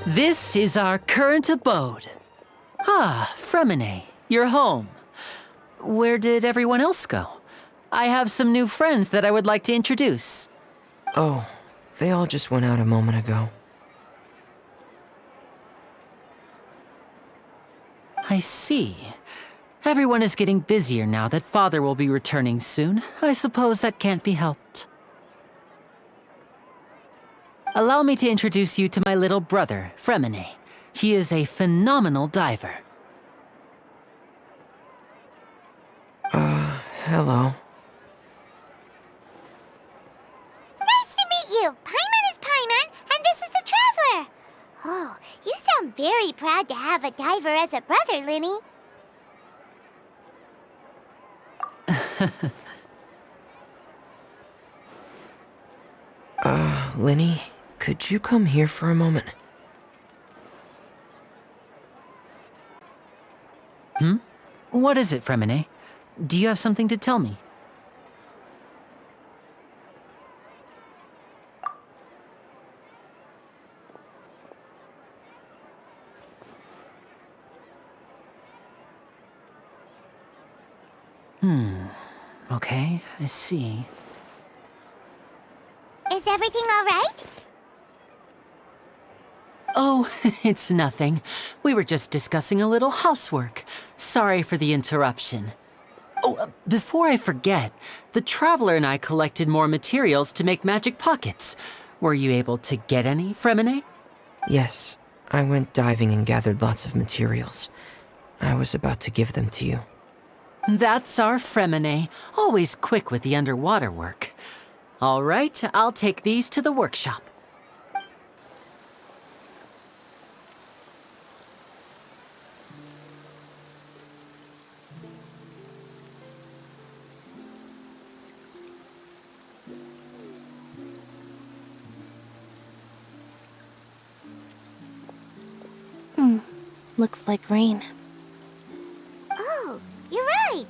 This is our current abode. Ah, Fremine, you're home. Where did everyone else go? I have some new friends that I would like to introduce. Oh, they all just went out a moment ago. I see. Everyone is getting busier now that Father will be returning soon. I suppose that can't be helped. Allow me to introduce you to my little brother, Fremine. He is a phenomenal diver. Hello. Nice to meet you. Paimon is Paimon, and this is the Traveler. Oh, you sound very proud to have a diver as a brother, Linny. Linny, could you come here for a moment? What is it, Fremine? Do you have something to tell me? Okay, I see. Is everything all right? Oh, it's nothing. We were just discussing a little housework. Sorry for the interruption. Oh, before I forget, the Traveler and I collected more materials to make magic pockets. Were you able to get any, Fremine? Yes, I went diving and gathered lots of materials. I was about to give them to you. That's our Fremine, always quick with the underwater work. All right, I'll take these to the workshop. Looks like rain. Oh, you're right.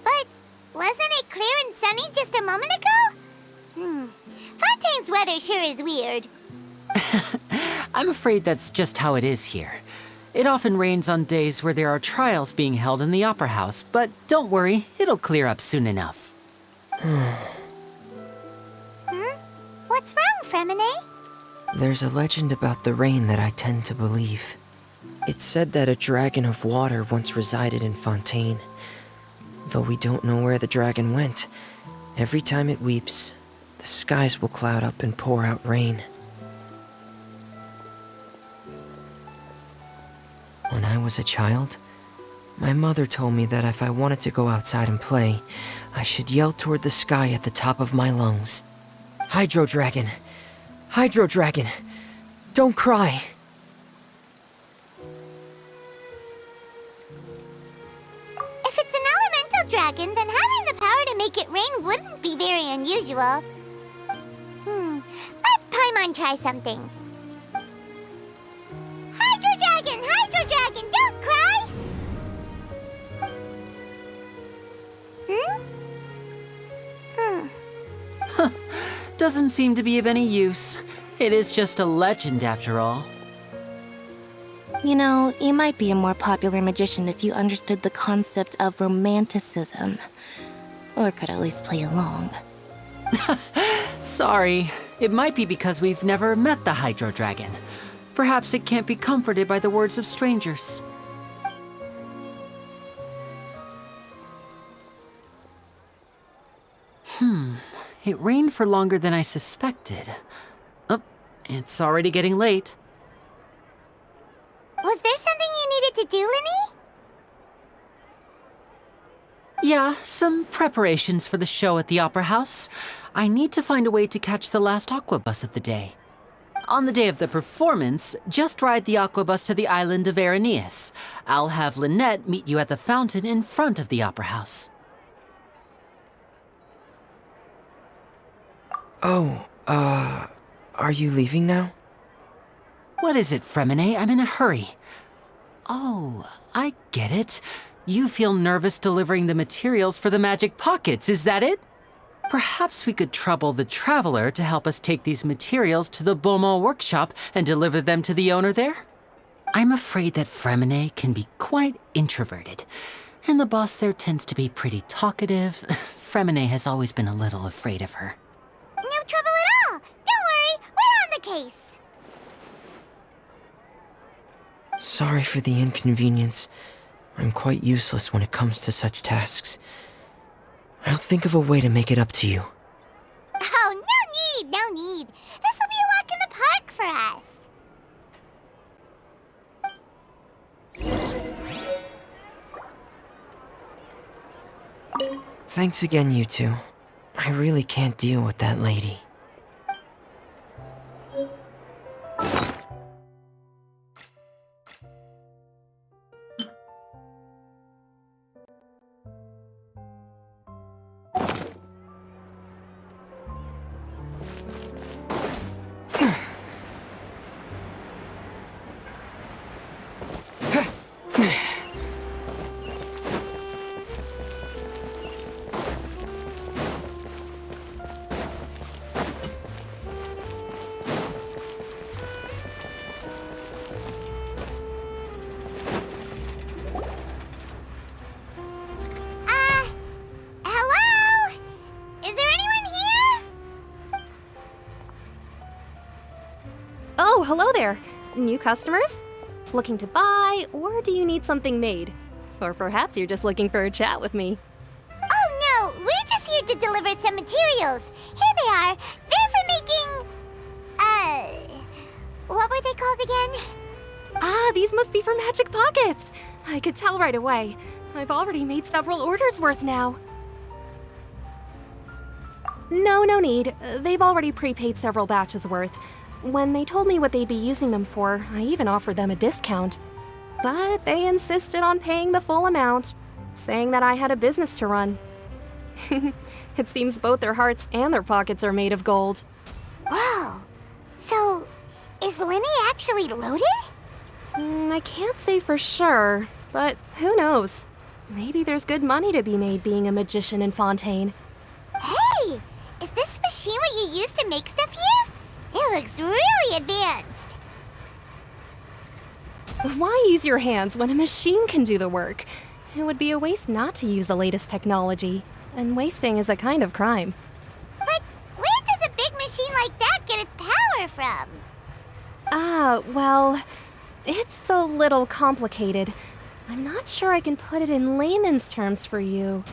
But wasn't it clear and sunny just a moment ago? Fontaine's weather sure is weird. I'm afraid that's just how it is here. It often rains on days where there are trials being held in the Opera House, but don't worry, it'll clear up soon enough. What's wrong, Fremine? There's a legend about the rain that I tend to believe. It's said that a dragon of water once resided in Fontaine. Though we don't know where the dragon went, every time it weeps, the skies will cloud up and pour out rain. When I was a child, My mother told me that if I wanted to go outside and play, I should yell toward the sky at the top of my lungs. Hydro Dragon! Hydro Dragon! Don't cry! If it's an elemental dragon, then having the power to make it rain wouldn't be very unusual. Let Paimon try something. Hydro Dragon, don't cry! Doesn't seem to be of any use. It is just a legend after all. You know, you might be a more popular magician if you understood the concept of romanticism. Or could at least play along. Sorry. It might be because we've never met the Hydro Dragon. Perhaps it can't be comforted by the words of strangers. It rained for longer than I suspected. Oh, it's already getting late. Was there something you needed to do, Linny? Yeah, some preparations for the show at the Opera House. I need to find a way to catch the last aqua bus of the day. On the day of the performance, just ride the aqua bus to the island of Araneus. I'll have Lynette meet you at the fountain in front of the Opera House. Oh, are you leaving now? What is it, Fremine? I'm in a hurry. Oh, I get it. You feel nervous delivering the materials for the magic pockets, is that it? Perhaps we could trouble the Traveler to help us take these materials to the Beaumont workshop and deliver them to the owner there? I'm afraid that Fremine can be quite introverted, and the boss there tends to be pretty talkative. Fremine has always been a little afraid of her. No trouble at all! Don't worry, we're on the case! Sorry for the inconvenience. I'm quite useless when it comes to such tasks. I'll think of a way to make it up to you. Oh, no need! This will be a walk in the park for us. Thanks again, you two. I really can't deal with that lady. Hello? Is there anyone here? Oh, hello there. New customers? Looking to buy, or do you need something made? Or perhaps you're just looking for a chat with me. Oh no, we're just here to deliver some materials. Here they are. They're for making... what were they called again? Ah, these must be for magic pockets. I could tell right away. I've already made several orders worth now. No need. They've already prepaid several batches worth. When they told me what they'd be using them for, I even offered them a discount. But they insisted on paying the full amount, saying that I had a business to run. It seems both their hearts and their pockets are made of gold. Whoa. So, is Linny actually loaded? I can't say for sure, but who knows? Maybe there's good money to be made being a magician in Fontaine. Hey! Is this machine what you use to make stuff here? It looks really advanced. Why use your hands when a machine can do the work? It would be a waste not to use the latest technology, and wasting is a kind of crime. But where does a big machine like that get its power from? Well, it's a little complicated. I'm not sure I can put it in layman's terms for you.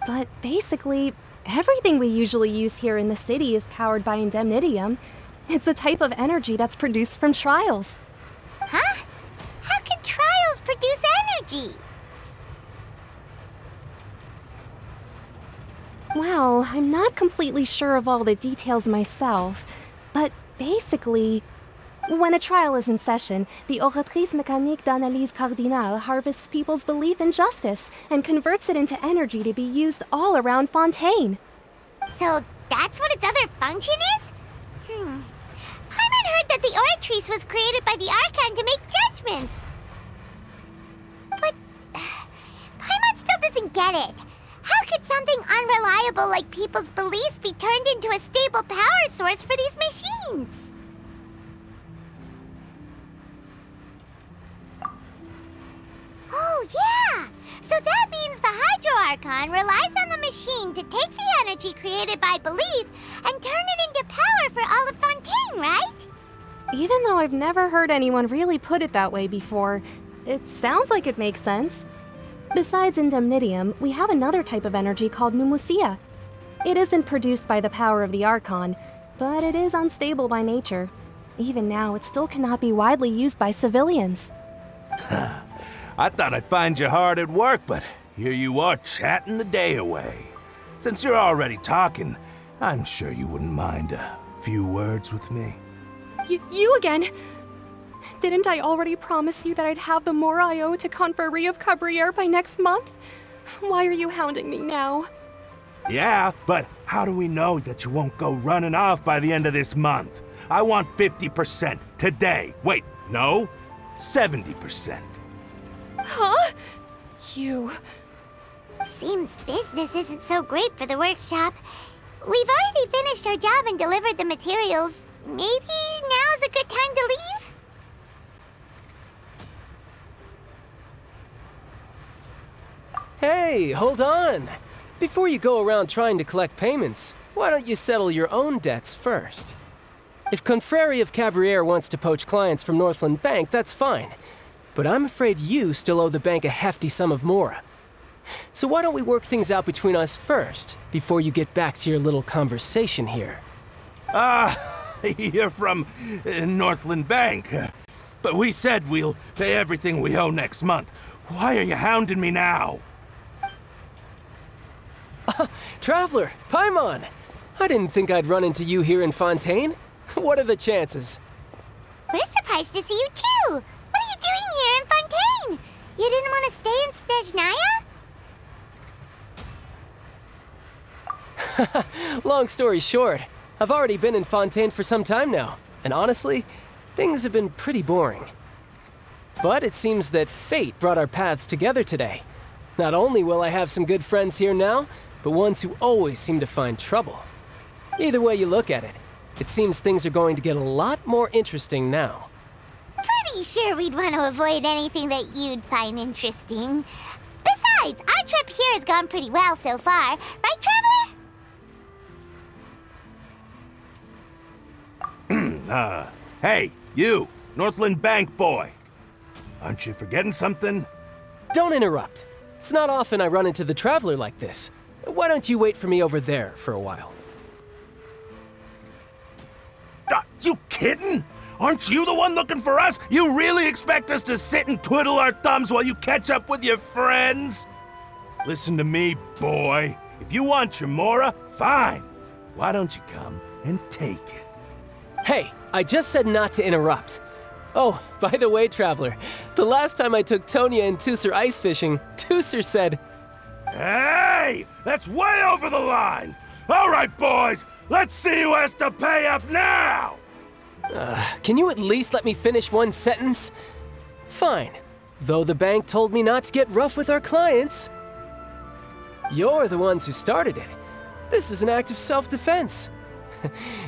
But basically, everything we usually use here in the city is powered by indemnitium. It's a type of energy that's produced from trials. Huh? How can trials produce energy? Well, I'm not completely sure of all the details myself, but basically, when a trial is in session, the Oratrice Mécanique d'Analyse Cardinale harvests people's belief in justice and converts it into energy to be used all around Fontaine. So that's what its other function is? Paimon heard that the Oratrice was created by the Archon to make judgments. But Paimon still doesn't get it. How could something unreliable like people's beliefs be turned into a stable power source for these machines? Oh, yeah! So that means the Hydro Archon relies on the machine to take the energy created by belief and turn it into power for all of Fontaine, right? Even though I've never heard anyone really put it that way before, it sounds like it makes sense. Besides indemnitium, we have another type of energy called pneumosia. It isn't produced by the power of the Archon, but it is unstable by nature. Even now, it still cannot be widely used by civilians. I thought I'd find you hard at work, but here you are chatting the day away. Since you're already talking, I'm sure you wouldn't mind a few words with me. You again? Didn't I already promise you that I'd have the more I owe to Confrérie of Cabriere by next month? Why are you hounding me now? Yeah, but how do we know that you won't go running off by the end of this month? I want 50% today. Wait, no, 70%. Huh? You... Seems business isn't so great for the workshop. We've already finished our job and delivered the materials. Maybe now's a good time to leave? Hey, hold on! Before you go around trying to collect payments, why don't you settle your own debts first? If Confrérie of Cabriere wants to poach clients from Northland Bank, that's fine. But I'm afraid you still owe the bank a hefty sum of mora. So why don't we work things out between us first, before you get back to your little conversation here? You're from Northland Bank. But we said we'll pay everything we owe next month. Why are you hounding me now? Traveler, Paimon! I didn't think I'd run into you here in Fontaine. What are the chances? We're surprised to see you too! What are you doing here in Fontaine? You didn't want to stay in Snezhnaya? Long story short, I've already been in Fontaine for some time now, and honestly, things have been pretty boring. But it seems that fate brought our paths together today. Not only will I have some good friends here now, but ones who always seem to find trouble. Either way you look at it, it seems things are going to get a lot more interesting now. Pretty sure we'd want to avoid anything that you'd find interesting. Besides, our trip here has gone pretty well so far. Right, Traveler? Hey, you, Northland Bank boy. Aren't you forgetting something? Don't interrupt. It's not often I run into the Traveler like this. Why don't you wait for me over there for a while? You kidding? Aren't you the one looking for us? You really expect us to sit and twiddle our thumbs while you catch up with your friends? Listen to me, boy. If you want your mora, fine. Why don't you come and take it? Hey, I just said not to interrupt. Oh, by the way, Traveler, the last time I took Tonya and Tusser ice fishing, Tusser said... Hey! That's way over the line! All right, boys, let's see who has to pay up now! Can you at least let me finish one sentence? Fine. Though the bank told me not to get rough with our clients. You're the ones who started it. This is an act of self-defense.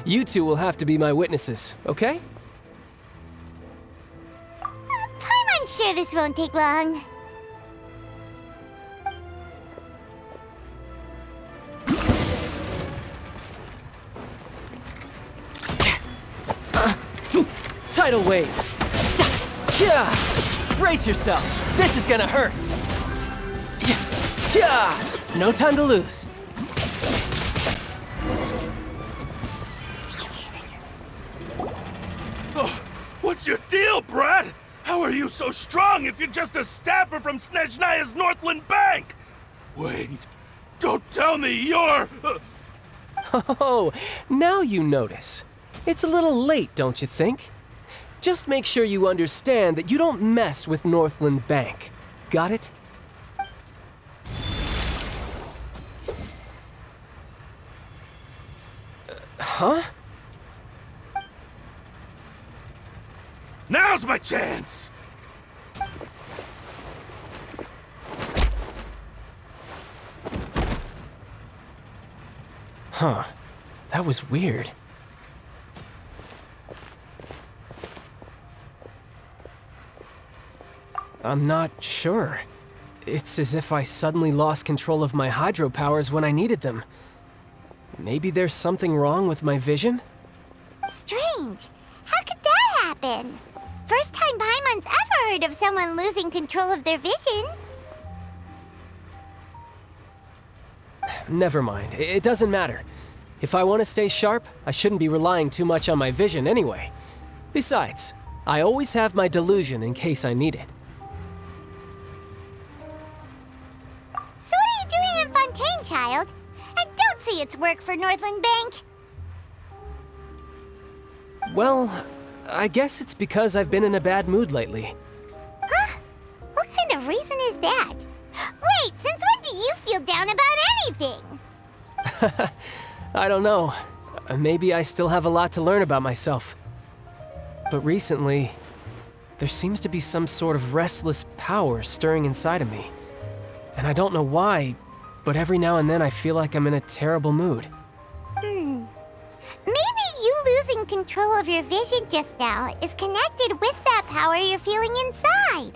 You two will have to be my witnesses, okay? I'm sure this won't take long. Tidal wave. Brace yourself. This is gonna hurt. No time to lose. What's your deal, Brad? How are you so strong if you're just a staffer from Snezhnaya's Northland Bank? Wait, Don't tell me you're... Oh, now you notice. It's a little late, don't you think? Just make sure you understand that you don't mess with Northland Bank. Got it? Huh? Now's my chance! Huh. That was weird. I'm not sure. It's as if I suddenly lost control of my hydro powers when I needed them. Maybe there's something wrong with my vision? Strange. How could that happen? First time Paimon's ever heard of someone losing control of their vision. Never mind. It doesn't matter. If I want to stay sharp, I shouldn't be relying too much on my vision anyway. Besides, I always have my delusion in case I need it. So what are you doing in Fontaine, child? I don't see its work for Northland Bank. Well, I guess it's because I've been in a bad mood lately. Huh? What kind of reason is that? Wait, since when do you feel down about anything? I don't know. Maybe I still have a lot to learn about myself. But recently, there seems to be some sort of restless power stirring inside of me. And I don't know why, but every now and then I feel like I'm in a terrible mood. Maybe you losing control of your vision just now is connected with that power you're feeling inside.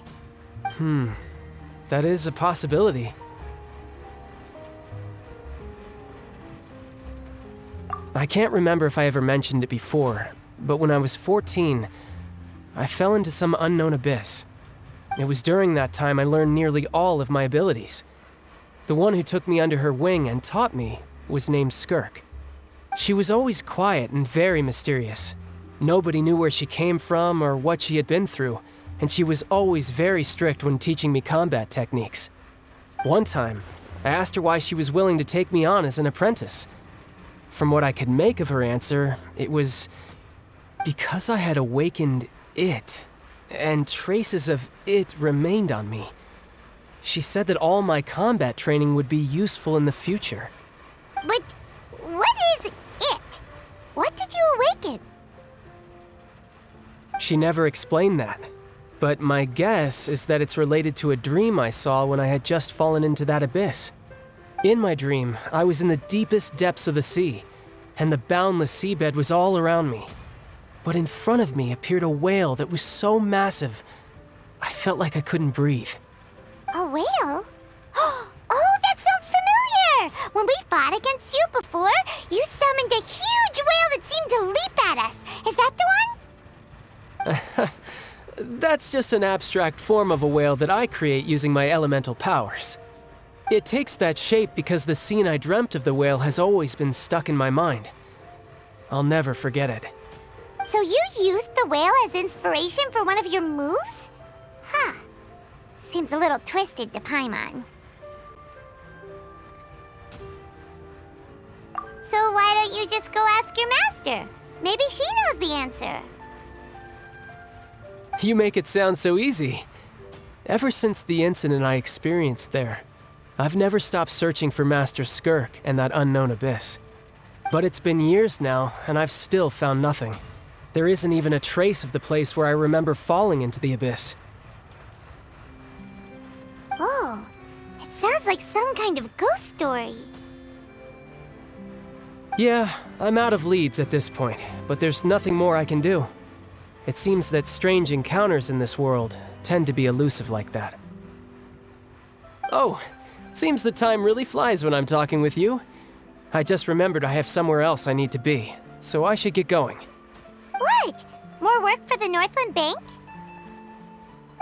That is a possibility. I can't remember if I ever mentioned it before, but when I was 14, I fell into some unknown abyss. It was during that time I learned nearly all of my abilities. The one who took me under her wing and taught me was named Skirk. She was always quiet and very mysterious. Nobody knew where she came from or what she had been through, and she was always very strict when teaching me combat techniques. One time, I asked her why she was willing to take me on as an apprentice. From what I could make of her answer, it was because I had awakened it, and traces of it remained on me. She said that all my combat training would be useful in the future. But what is it? What did you awaken? She never explained that, but my guess is that it's related to a dream I saw when I had just fallen into that abyss. In my dream, I was in the deepest depths of the sea, and the boundless seabed was all around me. But in front of me appeared a whale that was so massive, I felt like I couldn't breathe. A whale? Oh, that sounds familiar! When we fought against you before, you summoned a huge whale that seemed to leap at us. Is that the one? That's just an abstract form of a whale that I create using my elemental powers. It takes that shape because the scene I dreamt of the whale has always been stuck in my mind. I'll never forget it. So you used the whale as inspiration for one of your moves? Huh. Seems a little twisted to Paimon. So why don't you just go ask your master? Maybe she knows the answer. You make it sound so easy. Ever since the incident I experienced there, I've never stopped searching for Master Skirk and that unknown abyss. But it's been years now, and I've still found nothing. There isn't even a trace of the place where I remember falling into the abyss. Oh, it sounds like some kind of ghost story. Yeah, I'm out of leads at this point, but there's nothing more I can do. It seems that strange encounters in this world tend to be elusive like that. Oh, seems the time really flies when I'm talking with you. I just remembered I have somewhere else I need to be, so I should get going. What? More work for the Northland Bank?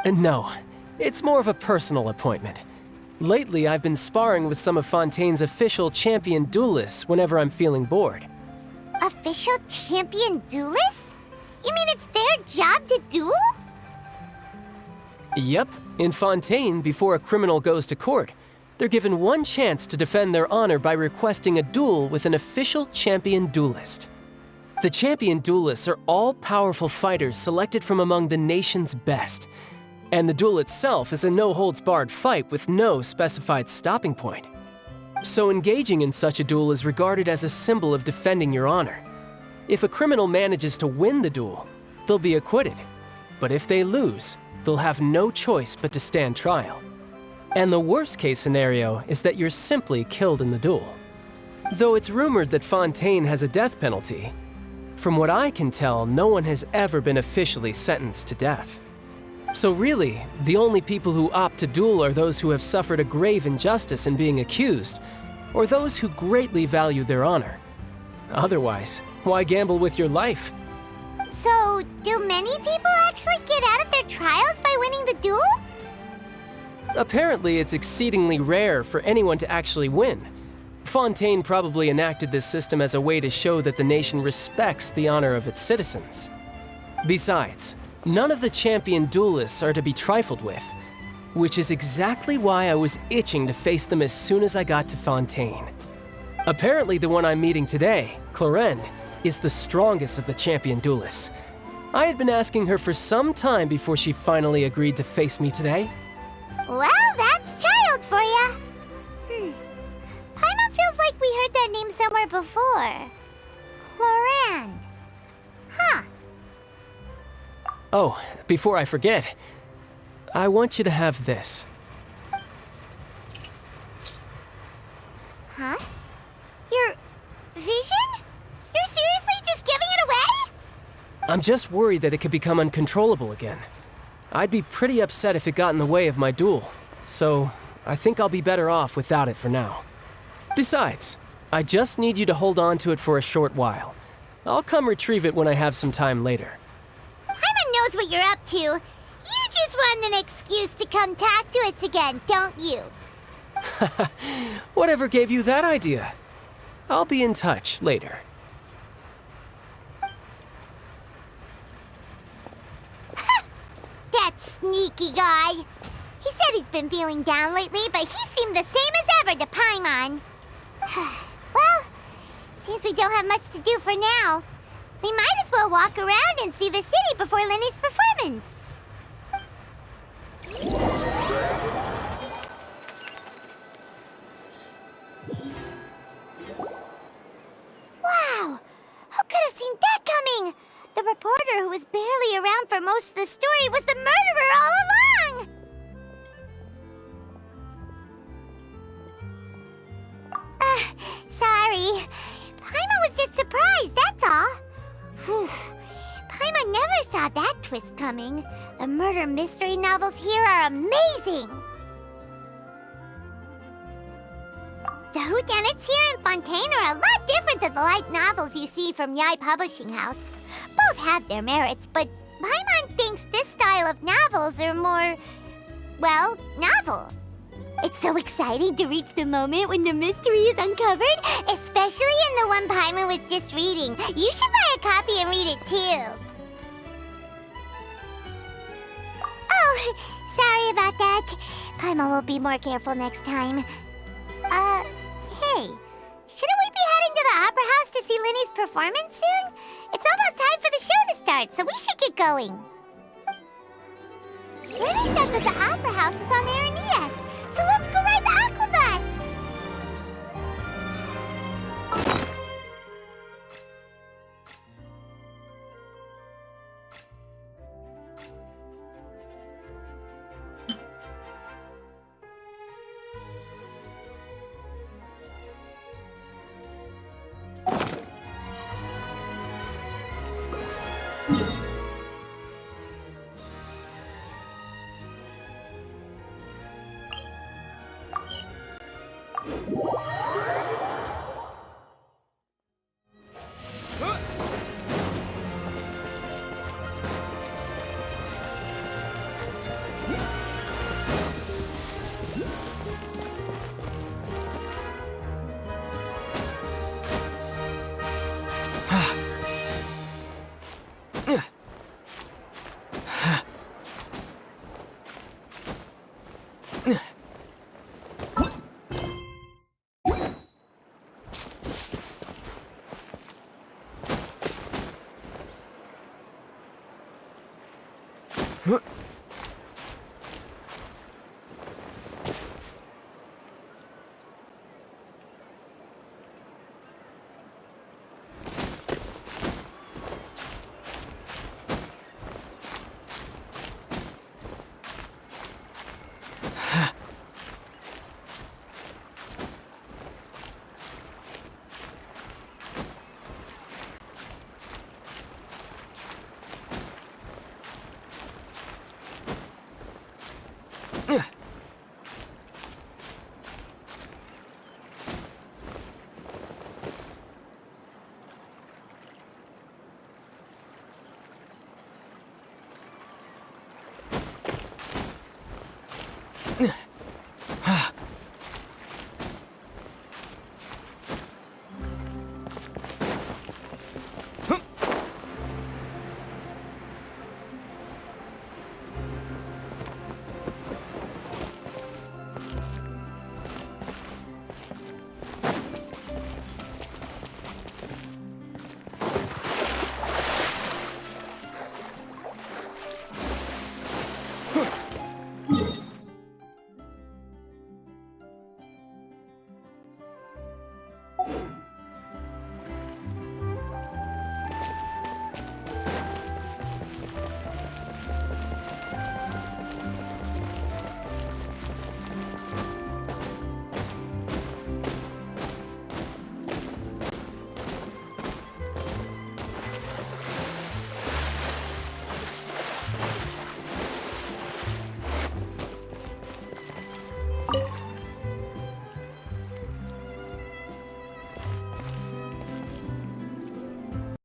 No, it's more of a personal appointment. Lately, I've been sparring with some of Fontaine's official champion duelists whenever I'm feeling bored. Official champion duelists? You mean it's their job to duel? Yep, in Fontaine, before a criminal goes to court, they're given one chance to defend their honor by requesting a duel with an official champion duelist. The champion duelists are all-powerful fighters selected from among the nation's best, and the duel itself is a no-holds-barred fight with no specified stopping point. So engaging in such a duel is regarded as a symbol of defending your honor. If a criminal manages to win the duel, they'll be acquitted. But if they lose, they'll have no choice but to stand trial. And the worst-case scenario is that you're simply killed in the duel. Though it's rumored that Fontaine has a death penalty, from what I can tell, no one has ever been officially sentenced to death. So really, the only people who opt to duel are those who have suffered a grave injustice in being accused, or those who greatly value their honor. Otherwise, why gamble with your life? So, do many people actually get out of their trials by winning the duel? Apparently, it's exceedingly rare for anyone to actually win. Fontaine probably enacted this system as a way to show that the nation respects the honor of its citizens. Besides, none of the champion duelists are to be trifled with, which is exactly why I was itching to face them as soon as I got to Fontaine. Apparently, the one I'm meeting today, Clorinde, is the strongest of the champion duelists. I had been asking her for some time before she finally agreed to face me today. Well, that's child for ya. Paimon feels like we heard that name somewhere before. Clorinde. Huh. Oh, before I forget, I want you to have this. Huh? Your vision? You're seriously just giving it away? I'm just worried that it could become uncontrollable again. I'd be pretty upset if it got in the way of my duel, so I think I'll be better off without it for now. Besides, I just need you to hold on to it for a short while. I'll come retrieve it when I have some time later. Paimon knows what you're up to. You just want an excuse to come talk to us again, don't you? Whatever gave you that idea? I'll be in touch later. That sneaky guy. He said he's been feeling down lately, but he seemed the same as ever to Paimon. Well, since we don't have much to do for now, we might as well walk around and see the city before Lenny's performance. Wow! Who could have seen that coming? The reporter who was barely around for most of the story was the murderer all along! Sorry. Paimon was just surprised, that's all. Whew. Paimon never saw that twist coming. The murder mystery novels here are amazing! The whodunits here in Fontaine are a lot different than the light novels you see from Yai Publishing House. Both have their merits, but Paimon thinks this style of novels are more, well, novel. It's so exciting to reach the moment when the mystery is uncovered, especially in the one Paimon was just reading. You should buy a copy and read it too. Oh, sorry about that. Paimon will be more careful next time. Hey, shouldn't we be heading to the Opera House to see Lenny's performance soon? It's almost time for the show to start, so we should get going. Lenny said that the Opera House is on Aranias, so let's go ride the Aquabus! Huh?